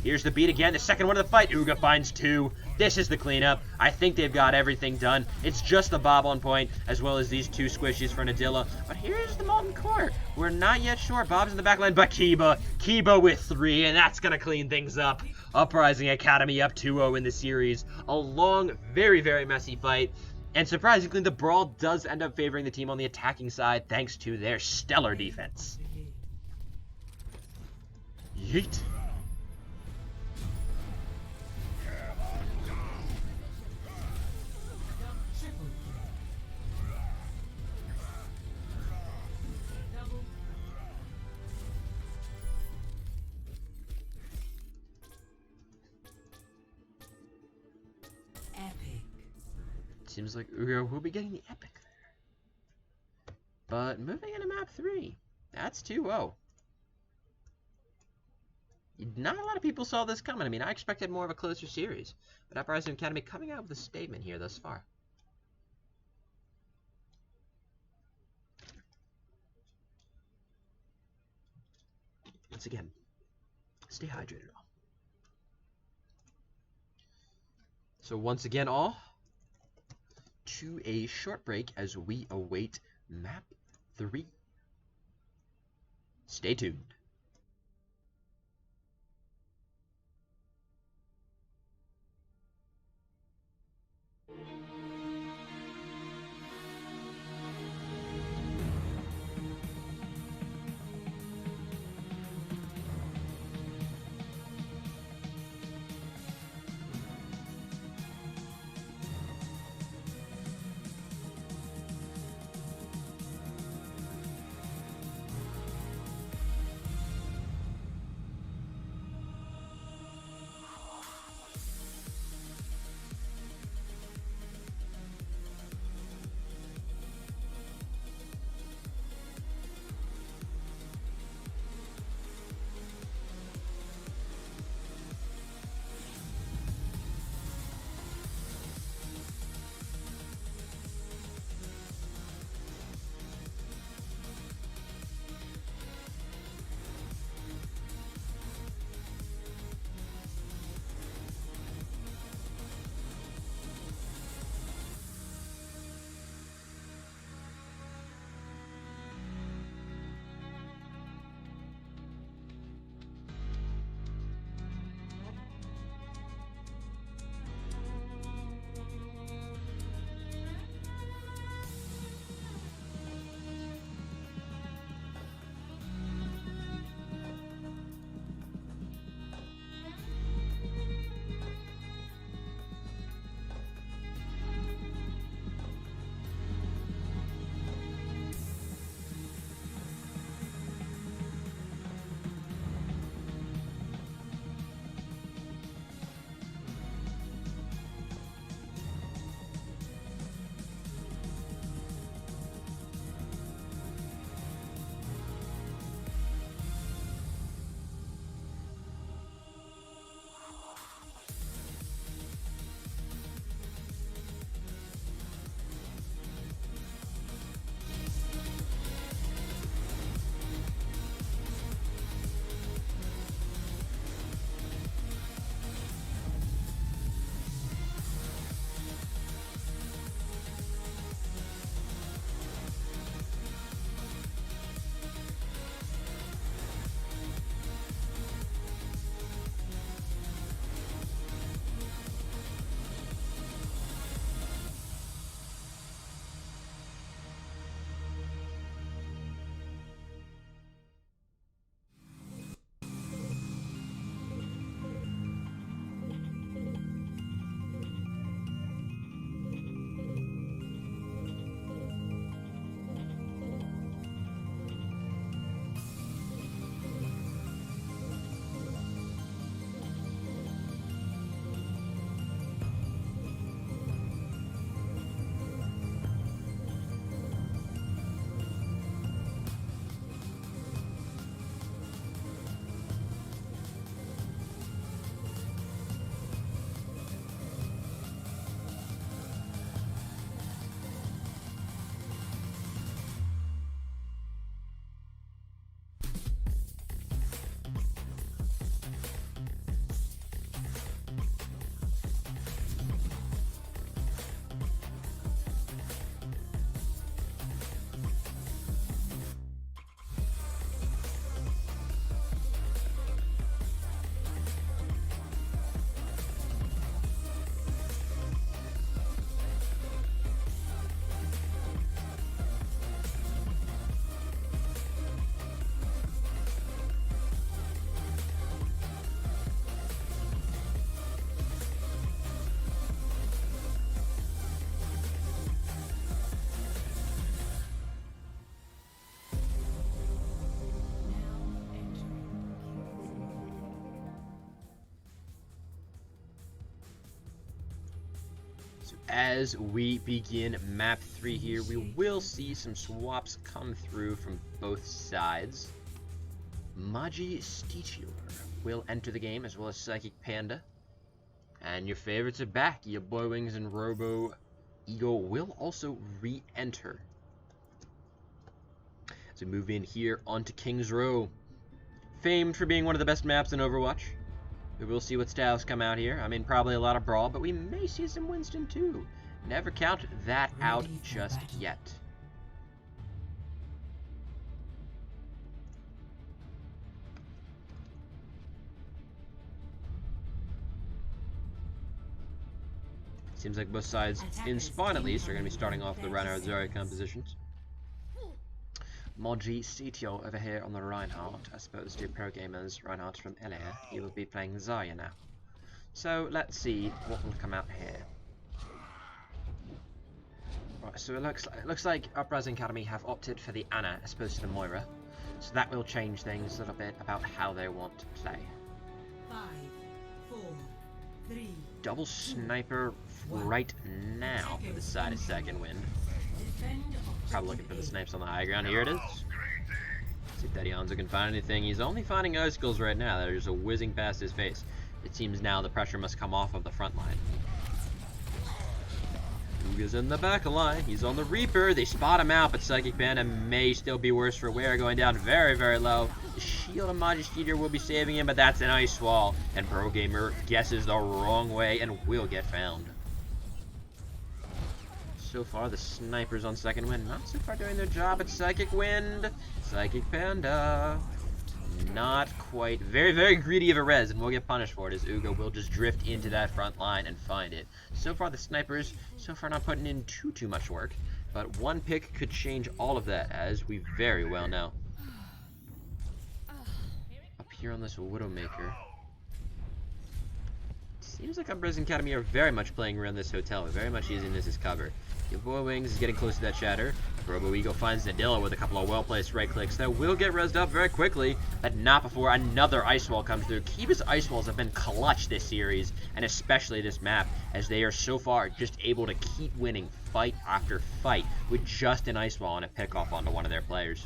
Here's the beat again. The second one of the fight. Uga finds 2. This is the cleanup. I think they've got everything done. It's just the Bob on point, as well as these 2 squishies for Nadilla. But here's the Molten Core. We're not yet sure. Bob's in the back line, but Kiba with 3, and that's going to clean things up. Uprising Academy up 2-0 in the series. A long, very, very messy fight. And surprisingly, the Brawl does end up favoring the team on the attacking side, thanks to their stellar defense. Yeet. Seems like Ugo will be getting the epic there. But moving into map 3, that's 2-0. Not a lot of people saw this coming. I mean, I expected more of a closer series. But Uprising Academy coming out with a statement here thus far. Once again, stay hydrated all. So once again all, to a short break as we await map 3. Stay tuned. as we begin map 3 here, we will see some swaps come through from both sides. Magi Steetular will enter the game, as well as Psychic Panda. And your favorites are back. Your Boy Wings and Robo Eagle will also re-enter. As we move in here onto King's Row. Famed for being one of the best maps in Overwatch. We will see what styles come out here. I mean, probably a lot of Brawl, but we may see some Winston too. Never count that out just yet. Seems like both sides, in spawn at least, are going to be starting off the Resurge compositions. Moji CTO over here on the Reinhardt, as opposed to pro gamers Reinhardt from LA. He will be playing Zarya now. So let's see what will come out here. Right, so it looks like Uprising Academy have opted for the Ana as opposed to the Moira. So that will change things a little bit about how they want to play. 5, 4, 3. Double sniper right now for the side of Second Wind. Probably looking for the snipes on the high ground. Here it is. See if Daddy Hanzo can find anything. He's only finding icicles right now. They're just whizzing past his face. It seems now the pressure must come off of the front line. Uga's in the back line. He's on the Reaper. They spot him out, but Psychic Panda may still be worse for wear, going down very, very low. The shield of Magisteer will be saving him, but that's an ice wall. And Pro Gamer guesses the wrong way and will get found. So far, the snipers on Second Wind not so far doing their job at Psychic Wind. Psychic Panda. Not quite. Very, very greedy of a res, and will get punished for it, as Uga will just drift into that front line and find it. So far, the snipers, not putting in too much work, but one pick could change all of that, as we very well know. Up here on this Widowmaker. Seems like Uprising Academy are very much playing around this hotel, very much using this as cover. Your Boy Wings is getting close to that shatter. Robo Eagle finds Nadilla with a couple of well-placed right clicks that will get rezzed up very quickly, but not before another ice wall comes through. Kiva's ice walls have been clutch this series, and especially this map, as they are so far just able to keep winning fight after fight with just an ice wall and a pickoff onto one of their players.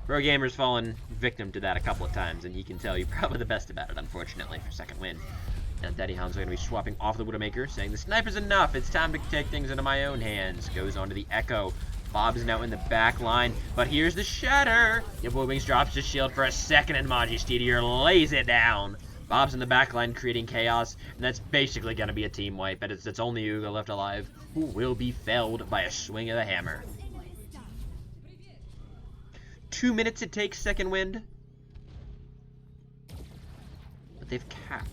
Pro Gamer's fallen victim to that a couple of times, and he can tell you probably the best about it, unfortunately, for Second Wind. And Daddy Hounds are going to be swapping off the Widowmaker, saying, "The sniper's enough, it's time to take things into my own hands." Goes on to the Echo. Bob is now in the back line, but here's the Shatter. Your Boy Wings drops his shield for a second, and Magisteer lays it down. Bob's in the back line creating chaos, and that's basically going to be a team wipe, but it's only Uga left alive, who will be felled by a swing of the hammer. 2 minutes it takes Second Wind, but they've capped.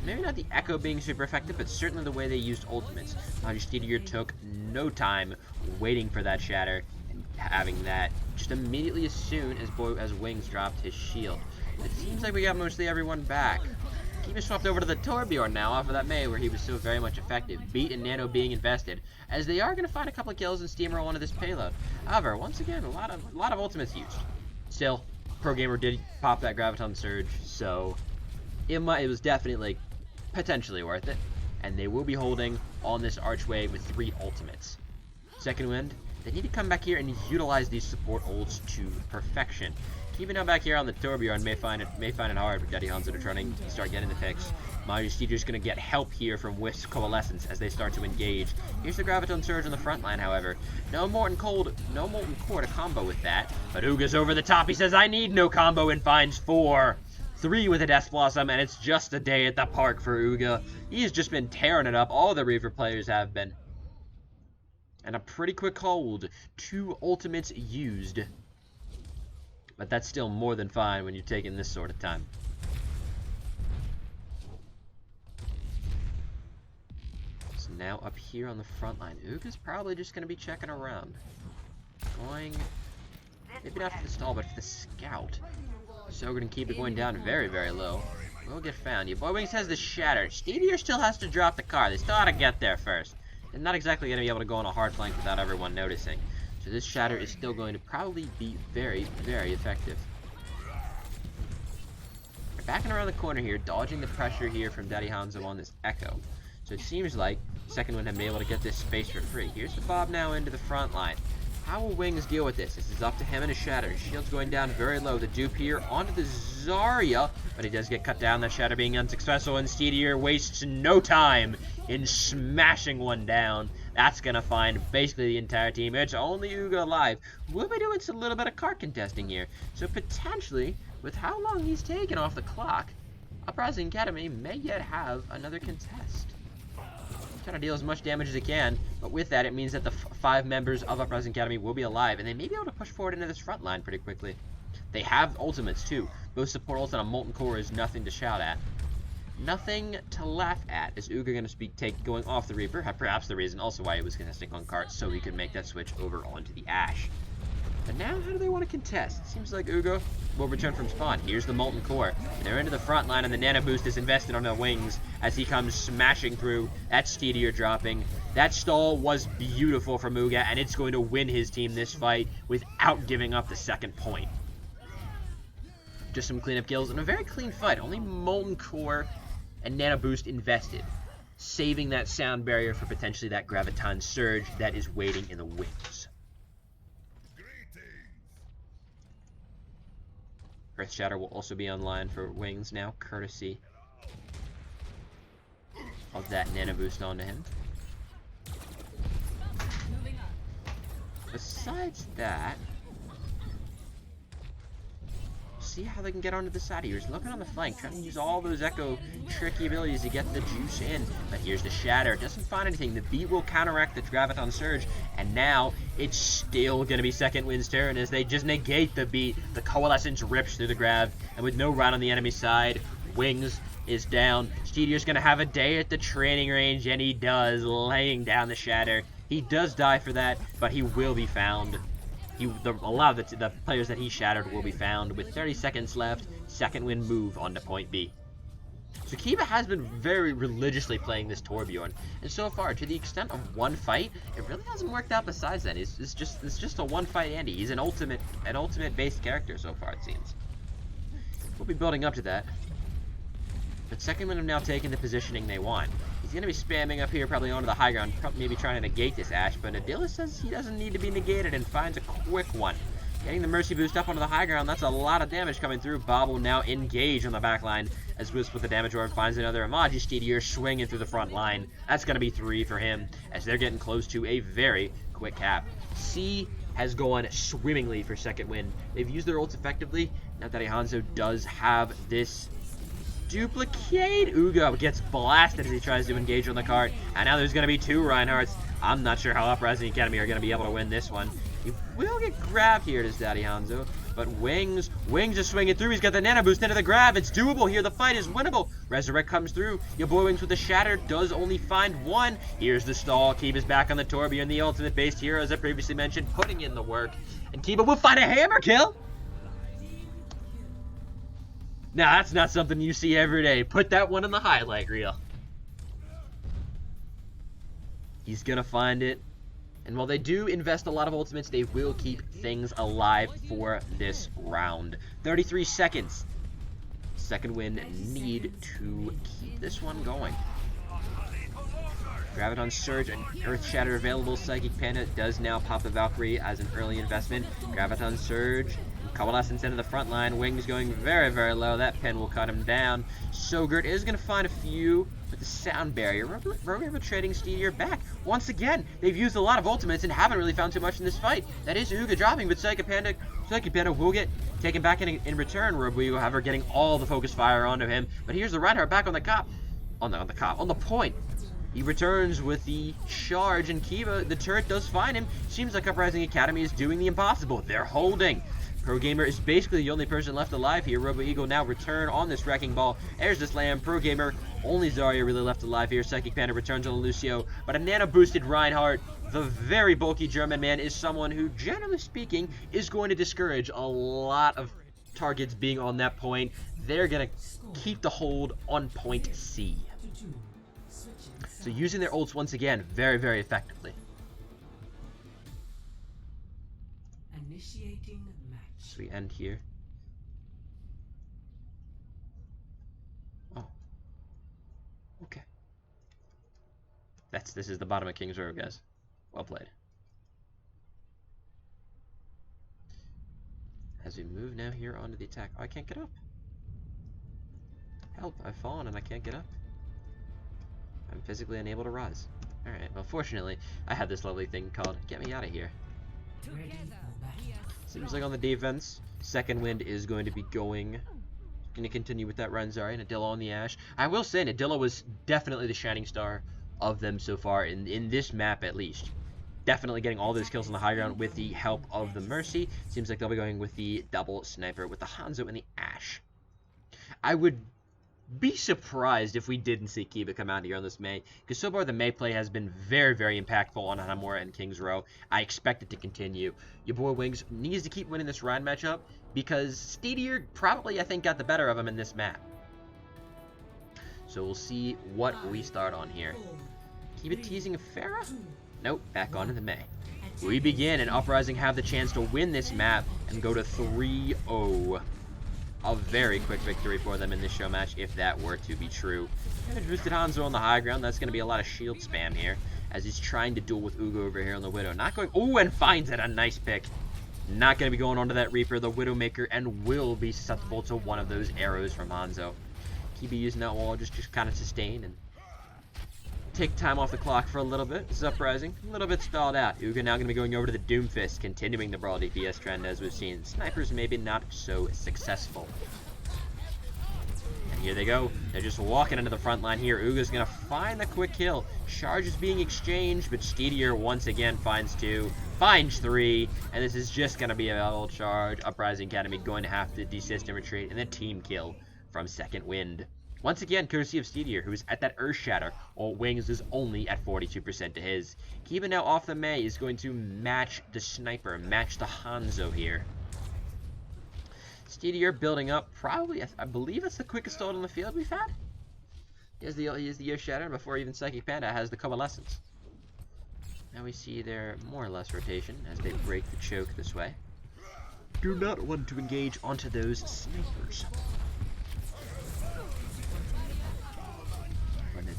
Maybe not the Echo being super effective, but certainly the way they used ultimates. Magisteer took no time waiting for that shatter and having that just immediately as soon as Wings dropped his shield. It seems like we got mostly everyone back. Kiva swapped over to the Torbjorn now off of that May, where he was so very much effective. Beat and Nano being invested, as they are going to find a couple of kills and steamroll onto this payload. However, once again, a lot of ultimates used. Still, Pro Gamer did pop that Graviton Surge, so it was definitely potentially worth it, and they will be holding on this archway with 3 ultimates. Second Wind, they need to come back here and utilize these support ults to perfection. Keeping now back here on the Torbjorn may find it hard for Daddy Hanzo to try and start getting the picks. Magisteer is going to get help here from Wisp Coalescence as they start to engage. Here's the Graviton Surge on the front line, however. No Molten Core to combo with that, but Uga's over the top. He says, "I need no combo," and finds 4. 3 with a Death Blossom, and it's just a day at the park for Uga. He's just been tearing it up. All the Reaver players have been. And a pretty quick hold. 2 ultimates used. But that's still more than fine when you're taking this sort of time. So now up here on the front line, Uga's probably just going to be checking around. Going, maybe not for the stall, but for the scout. So we're going to keep it going down very, very low. We'll get found. Your Boy Wings has the Shatter. Steedier still has to drop the car. They still got to get there first. They're not exactly going to be able to go on a hard flank without everyone noticing. So this Shatter is still going to probably be very, very effective. They're backing around the corner here, dodging the pressure here from Daddy Hanzo on this Echo. So it seems like Second Wind have been able to get this space for free. Here's the Bob now into the front line. How will Wings deal with this? This is up to him and his Shatter. Shield's going down very low. The dupe here onto the Zarya, but he does get cut down. The Shatter being unsuccessful, and Steedier wastes no time in smashing one down. That's going to find basically the entire team. It's only Uga alive. We'll be doing a little bit of cart contesting here. So potentially, with how long he's taken off the clock, Uprising Academy may yet have another contest. Trying to deal as much damage as it can, but with that it means that the 5 members of Uprising Academy will be alive, and they may be able to push forward into this front line pretty quickly. They have ultimates too. Both support ults and a Molten Core is nothing to shout at. Nothing to laugh at. Is Uga going to be going off the Reaper? Perhaps the reason also why he was contesting on cart, so he could make that switch over onto the Ashe. But now, how do they want to contest? It seems like Uga will return from spawn. Here's the Molten Core. And they're into the front line, and the Nano Boost is invested on the Wings as he comes smashing through. That Steedier dropping. That stall was beautiful from Uga, and it's going to win his team this fight without giving up the second point. Just some cleanup kills and a very clean fight. Only Molten Core and Nano Boost invested, saving that sound barrier for potentially that Graviton Surge that is waiting in the wings. Earth Shatter will also be online for Wings now, courtesy of that Nano Boost onto him. Besides that, see how they can get onto the side here. He's looking on the flank, trying to use all those Echo tricky abilities to get the juice in. But here's the Shatter. Doesn't find anything. The beat will counteract the Graviton Surge, and now it's still going to be Second Wind's turn as they just negate the beat. The Coalescence rips through the Grav, and with no round on the enemy side, Wings is down. Steedier's going to have a day at the training range, and he does, laying down the Shatter. He does die for that, but he will be found. A lot of the players that he shattered will be found. With 30 seconds left, Second Wind move on to point B. So Kiba has been very religiously playing this Torbjorn, and so far, to the extent of one fight, it really hasn't worked out besides that. It's just a one-fight Andy. He's an ultimate-based character so far, it seems. We'll be building up to that. But Second Wind have now taken the positioning they want. He's going to be spamming up here, probably onto the high ground, maybe trying to negate this Ashe, but Nadilla says he doesn't need to be negated and finds a quick one. Getting the Mercy Boost up onto the high ground, that's a lot of damage coming through. Bob will now engage on the back line as Wisp with the damage orb finds another Imaji Steedier swinging through the front line. That's going to be 3 for him as they're getting close to a very quick cap. C has gone swimmingly for Second Wind. They've used their ults effectively. Now that Hanzo does have this duplicate. Uga gets blasted as he tries to engage on the cart, and now there's going to be 2 Reinhardts. I'm not sure how Uprising Academy are going to be able to win this one. He will get grabbed here, does Daddy Hanzo, but Wings is swinging through. He's got the Nano Boost into the grab. It's doable here. The fight is winnable. Resurrect comes through. Your boy Wings with the Shatter does only find 1. Here's the stall. Kiba's back on the Torbjorn, the ultimate-based hero, as I previously mentioned, putting in the work, and Kiba will find a hammer kill. Now, that's not something you see every day. Put that one in the highlight reel. He's going to find it. And while they do invest a lot of ultimates, they will keep things alive for this round. 33 seconds. Second Wind need to keep this one going. Graviton Surge and Earth Shatter available. Psychic Panda does now pop the Valkyrie as an early investment. Graviton Surge. Coalescence into the front line. Wings going very, very low. That pin will cut him down. Sogurt is going to find a few with the sound barrier. Rook trading Steedier back. Once again, they've used a lot of ultimates and haven't really found too much in this fight. That is Uga dropping, but Psychic Panda will get taken back in return. Rook, however, getting all the focus fire onto him. But here's the Reinhardt back on the cop. On the point. He returns with the charge, and Kiba, the turret does find him. Seems like Uprising Academy is doing the impossible. They're holding. Pro Gamer is basically the only person left alive here. Robo Eagle now return on this Wrecking Ball. There's the slam. Pro Gamer, only Zarya really left alive here. Psychic Panda returns on Lucio, but a nano-boosted Reinhardt, the very bulky German man, is someone who, generally speaking, is going to discourage a lot of targets being on that point. They're going to keep the hold on point C. So using their ults once again, very, very effectively. Initiating match. So we end here. This is the bottom of King's Row, guys. Well played. As we move now here onto the attack. Oh, I can't get up. Help, I've fallen and I can't get up. I'm physically unable to rise. Alright, well fortunately, I had this lovely thing called Get Me Out of Here. Seems like on the defense, Second Wind is going to be going to continue with that run. Sorry, Nadilla on the Ashe. I will say, Nadilla was definitely the shining star of them so far, in this map at least. Definitely getting all those kills on the high ground with the help of the Mercy. Seems like they'll be going with the double sniper with the Hanzo and the Ashe. I would be surprised if we didn't see Kiba come out here on this Mei, because so far the Mei play has been very, very impactful on Hanamura and King's Row. I expect it to continue. Your boy Wings needs to keep winning this Ryan matchup, because Steedier probably, I think, got the better of him in this map. So we'll see what we start on here. Kiba teasing Farah? Nope, back onto the Mei. We begin, and Uprising have the chance to win this map and go to 3-0. A very quick victory for them in this show match, if that were to be true. Damage boosted Hanzo on the high ground. That's going to be a lot of shield spam here, as he's trying to duel with Ugo over here on the Widow. Not going... Ooh, and finds it. A nice pick. Not going to be going onto that Reaper, the Widowmaker, and will be susceptible to one of those arrows from Hanzo. Kiba using that wall just kind of sustain and take time off the clock for a little bit. This is Uprising. A little bit stalled out. Uga now going to be going over to the Doomfist, continuing the Brawl DPS trend as we've seen. Snipers maybe not so successful. And here they go. They're just walking into the front line here. Uga's going to find the quick kill. Charge is being exchanged, but Steedier once again finds 2, finds 3, and this is just going to be a little charge. Uprising Academy going to have to desist and retreat, and then team kill from Second Wind. Once again, courtesy of Steedier, who's at that Earth Shatter, while Wings is only at 42% to his. Kiba now off the Mei is going to match the Sniper, match the Hanzo here. Steedier building up, probably, I believe it's the quickest ult on the field we've had. He has the Earth Shatter before even Psychic Panda has the Coalescence. Now we see their more or less rotation as they break the choke this way. Do not want to engage onto those snipers.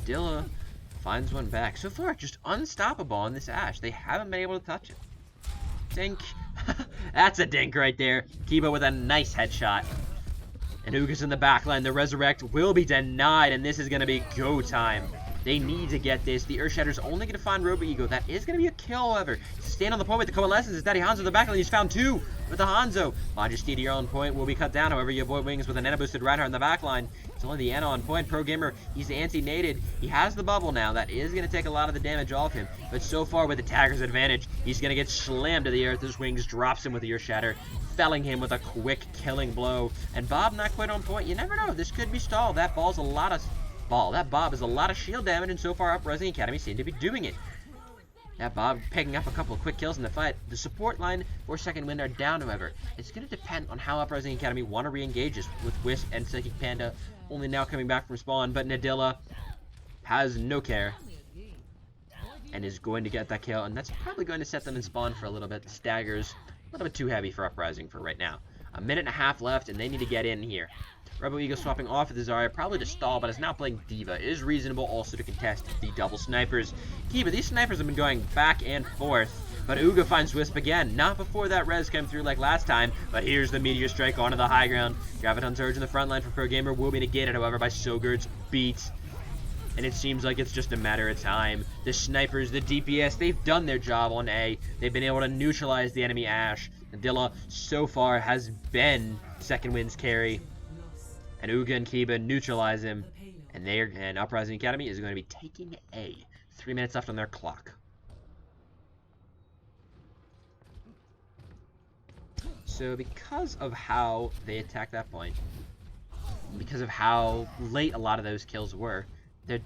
Nadilla finds one back. So far, just unstoppable on this Ashe. They haven't been able to touch it. Dink. That's a dink right there. Kiba with a nice headshot. And Uga's in the backline. The Resurrect will be denied, and this is going to be go time. They need to get this. The Earthshatter's only going to find Robo Ego. That is going to be a kill, however. Stand on the point with the Coalescence. It's Daddy Hanzo in the backline. He's found 2 with the Hanzo. Majesty on point will be cut down. However, your boy Wings with an Ana boosted Reinhardt in the backline. It's only the Ana on point. Pro Gamer, he's anti-nated. He has the bubble now. That is going to take a lot of the damage off him. But so far, with the Tagger's advantage, he's going to get slammed to the earth as Wings drops him with the Earthshatter, felling him with a quick killing blow. And Bob not quite on point. You never know. This could be stalled. That ball's a lot of... That Bob is a lot of shield damage, and so far Uprising Academy seem to be doing it. That Bob picking up a couple of quick kills in the fight. The support line for Second Wind are down, however. It's going to depend on how Uprising Academy want to re-engage this, with Wisp and Psychic Panda only now coming back from spawn, but Nadilla has no care and is going to get that kill, and that's probably going to set them in spawn for a little bit. The Stagger's a little bit too heavy for Uprising for right now. A minute and a half left, and they need to get in here. Rebel Eagle swapping off with the Zarya, probably to stall, but is now playing Diva. It is reasonable also to contest the double snipers. Kiba, these snipers have been going back and forth, but Uga finds Wisp again. Not before that res came through like last time, but here's the Meteor Strike onto the high ground. Graviton Surge in the front line for Pro Gamer will be negated, however, by Sogur's beat. And it seems like it's just a matter of time. The snipers, the DPS, they've done their job on A. They've been able to neutralize the enemy Ashe. Nadilla, so far, has been Second Wind's carry. And Uga and Kiba neutralize him, and Uprising Academy is going to be taking A. 3 minutes left on their clock. So because of how they attacked that point, because of how late a lot of those kills were, we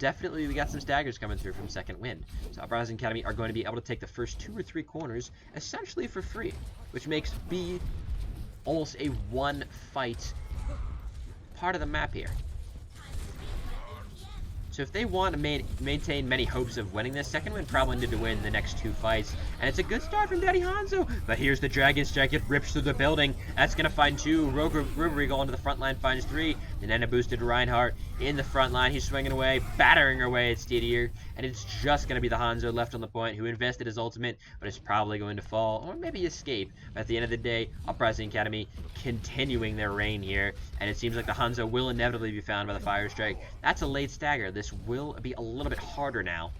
got some staggers coming through from Second Wind. So Uprising Academy are going to be able to take the first 2 or 3 corners essentially for free, which makes B almost a one-fight part of the map here. So if they want to maintain many hopes of winning this, second win probably need to win the next 2 fights. And it's a good start from Daddy Hanzo. But here's the Dragon Strike. It rips through the building. That's going to find 2. Rook Regal onto the front line finds 3. And then a boosted Reinhardt in the front line. He's swinging away, battering away at Steedier. And it's just going to be the Hanzo left on the point who invested his ultimate, but is probably going to fall or maybe escape. But at the end of the day, Uprising Academy continuing their reign here. And it seems like the Hanzo will inevitably be found by the Fire Strike. That's a late stagger. This will be a little bit harder now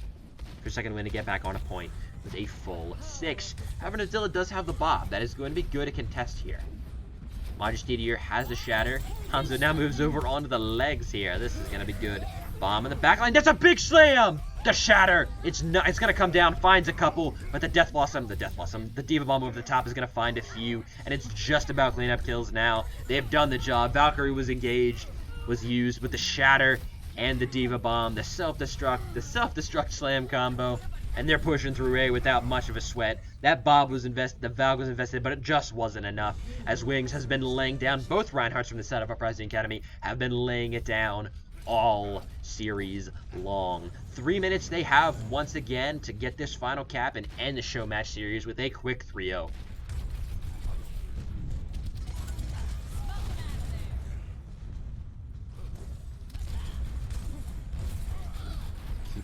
for second win to get back on a point with a full 6. However, Nazilla does have the Bob. That is going to be good to contest here. Steedier has the Shatter. Hanzo now moves over onto the legs here. This is going to be good. Bomb in the backline. That's a big slam! The Shatter. It's going to come down, finds a couple, but the the Diva Bomb over the top is going to find a few, and it's just about cleanup kills now. They have done the job. Valkyrie was engaged, was used with the Shatter and the Diva Bomb, the self-destruct slam combo, and they're pushing through A without much of a sweat. That Bob was invested, the Valk was invested, but it just wasn't enough, as Wings has been laying down. Both Reinhardts from the set of Uprising Academy have been laying it down all series long. 3 minutes they have once again to get this final cap and end the show match series with a quick 3-0.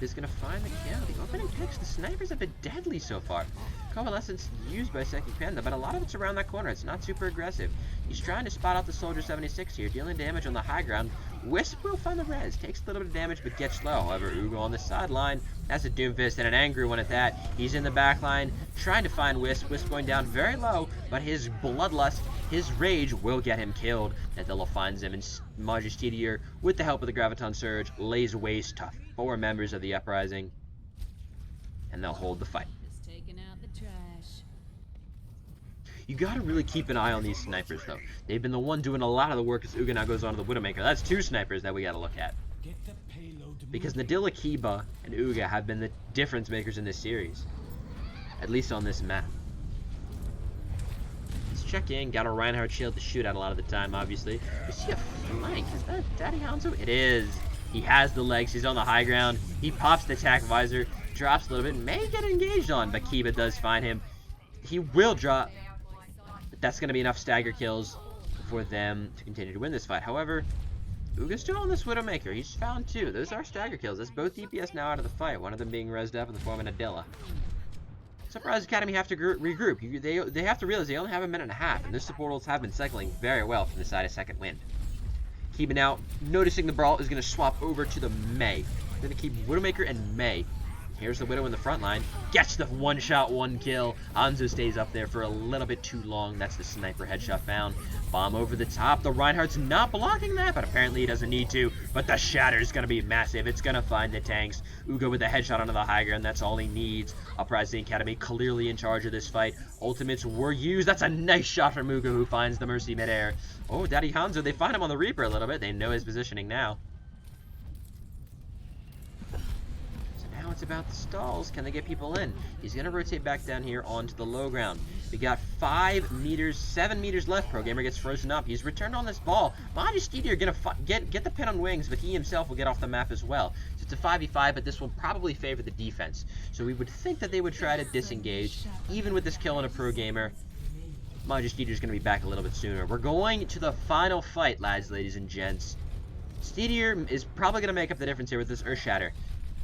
Is going to find the kill. The opening picks, the snipers have been deadly so far. Coalescence used by Second Panda, but a lot of it's around that corner. It's not super aggressive. He's trying to spot out the Soldier 76 here, dealing damage on the high ground. Wisp will find the res, takes a little bit of damage, but gets low. However, Ugo on the sideline, that's a Doomfist and an angry one at that. He's in the back line, trying to find Wisp. Wisp going down very low, but his bloodlust, his rage will get him killed. Nadilla finds him, and Steedier, with the help of the Graviton Surge, lays waste to 4 members of the Uprising, and they'll hold the fight. You gotta really keep an eye on these snipers, though. They've been the one doing a lot of the work as Uga now goes on to the Widowmaker. That's 2 snipers that we gotta look at. Because Nadilla, Kiba, and Uga have been the difference makers in this series. At least on this map. Let's check in. Got a Reinhardt shield to shoot at a lot of the time, obviously. We see a flank. Is that Daddy Hanzo? It is. He has the legs. He's on the high ground. He pops the attack visor. Drops a little bit. May get engaged on, but Kiba does find him. He will drop. But that's going to be enough stagger kills for them to continue to win this fight. However, Uga's still on this Widowmaker. He's found 2. Those are stagger kills. That's both DPS now out of the fight. One of them being rezzed up in the form of Nadilla. Uprising Academy have to regroup. They have to realize they only have a minute and a half, and their supportals have been cycling very well from the side of Second Wind. Kiba now, noticing the brawl, is going to swap over to the Mei. Going to keep Widowmaker and Mei. Here's the Widow in the front line. Gets the 1-shot, 1-kill. Hanzo stays up there for a little bit too long. That's the sniper headshot found. Bomb over the top. The Reinhardt's not blocking that, but apparently he doesn't need to. But the Shatter's going to be massive. It's going to find the tanks. Ugo with a headshot onto the high ground. That's all he needs. Uprising Academy clearly in charge of this fight. Ultimates were used. That's a nice shot from Ugo, who finds the Mercy midair. Oh, Daddy Hanzo. They find him on the Reaper a little bit. They know his positioning now. Now it's about the stalls. Can they get people in? He's going to rotate back down here onto the low ground. We got 7 meters left. Pro Gamer gets frozen up. He's returned on this ball. Steedier going to get the pin on Wings, but he himself will get off the map as well. So it's a 5v5, but this will probably favor the defense. So we would think that they would try to disengage, even with this kill on a Pro Gamer. Steedier's going to be back a little bit sooner. We're going to the final fight, lads, ladies, and gents. Steedier is probably going to make up the difference here with this Earth Shatter.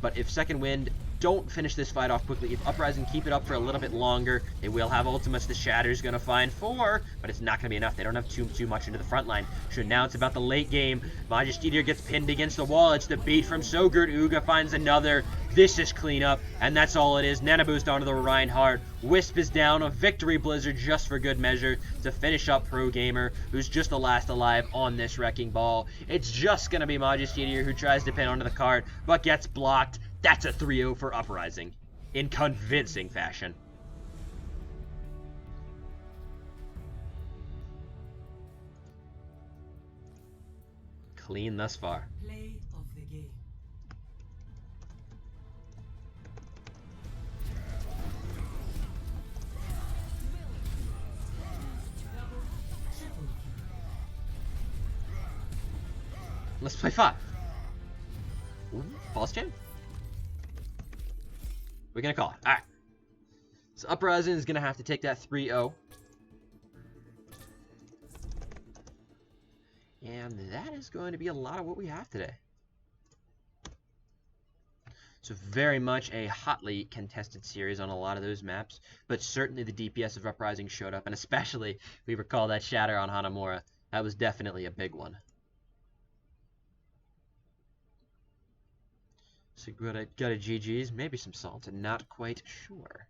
But if Second Wind don't finish this fight off quickly, if Uprising keep it up for a little bit longer, they will have ultimates. The Shatter's going to find 4, but it's not going to be enough. They don't have too much into the front line. So now it's about the late game. Steedier gets pinned against the wall. It's the beat from Sogurt. Uga finds another. This is cleanup, and that's all it is. Nana boost onto the Reinhardt. Wisp is down. A victory blizzard just for good measure to finish up Pro Gamer, who's just the last alive on this wrecking ball. It's just going to be Steedier who tries to pin onto the cart, but gets blocked. That's a 3-0 for Uprising in convincing fashion. Clean thus far. Play of the game. Let's play 5. Ooh, false chain. We're gonna call it. Alright. So Uprising is gonna have to take that 3-0. And that is going to be a lot of what we have today. So very much a hotly contested series on a lot of those maps, but certainly the DPS of Uprising showed up, and especially, if we recall that shatter on Hanamura, that was definitely a big one. So got a GG's, maybe some salt, and not quite sure.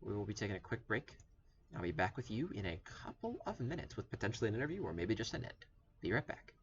We will be taking a quick break. I'll be back with you in a couple of minutes with potentially an interview or maybe just an end. Be right back.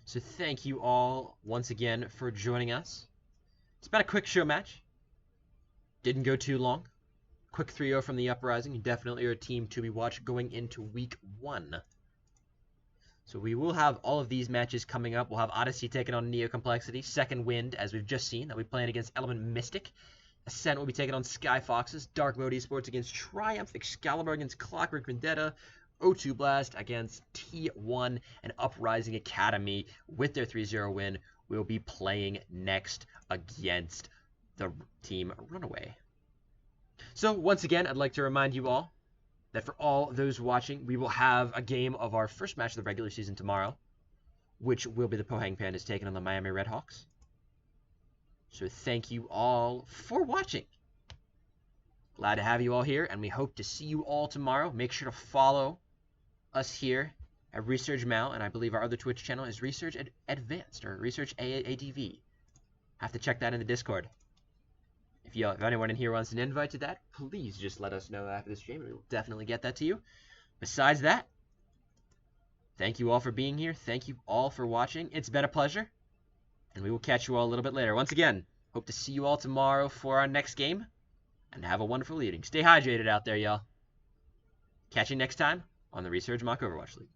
So thank you all once again for joining us. It's been a quick show match. Didn't go too long. Quick 3-0 from the Uprising. You definitely are a team to be watched going into week 1. So we will have all of these matches coming up. We'll have Odyssey taking on Neo Complexity. Second Wind, as we've just seen, that we'll be playing against Element Mystic. Ascent will be taking on Sky Foxes. Dark Mode Esports against Triumph. Excalibur against Clockwork Vendetta. O2 Blast against T1, and Uprising Academy with their 3-0 win will be playing next against the team Runaway. So once again, I'd like to remind you all that for all those watching, we will have a game of our first match of the regular season tomorrow, which will be the Pohang Pandas taking on the Miami Redhawks. So thank you all for watching. Glad to have you all here, and we hope to see you all tomorrow. Make sure to follow us here at Resurge MOWL, and I believe our other Twitch channel is Resurge Advanced, or Resurge ADV. Have to check that in the Discord. If anyone in here wants an invite to that, please just let us know after this stream, and we will definitely get that to you. Besides that, thank you all for being here. Thank you all for watching. It's been a pleasure, and we will catch you all a little bit later. Once again, hope to see you all tomorrow for our next game, and have a wonderful evening. Stay hydrated out there, y'all. Catch you next time on the Resurge Mock Overwatch League.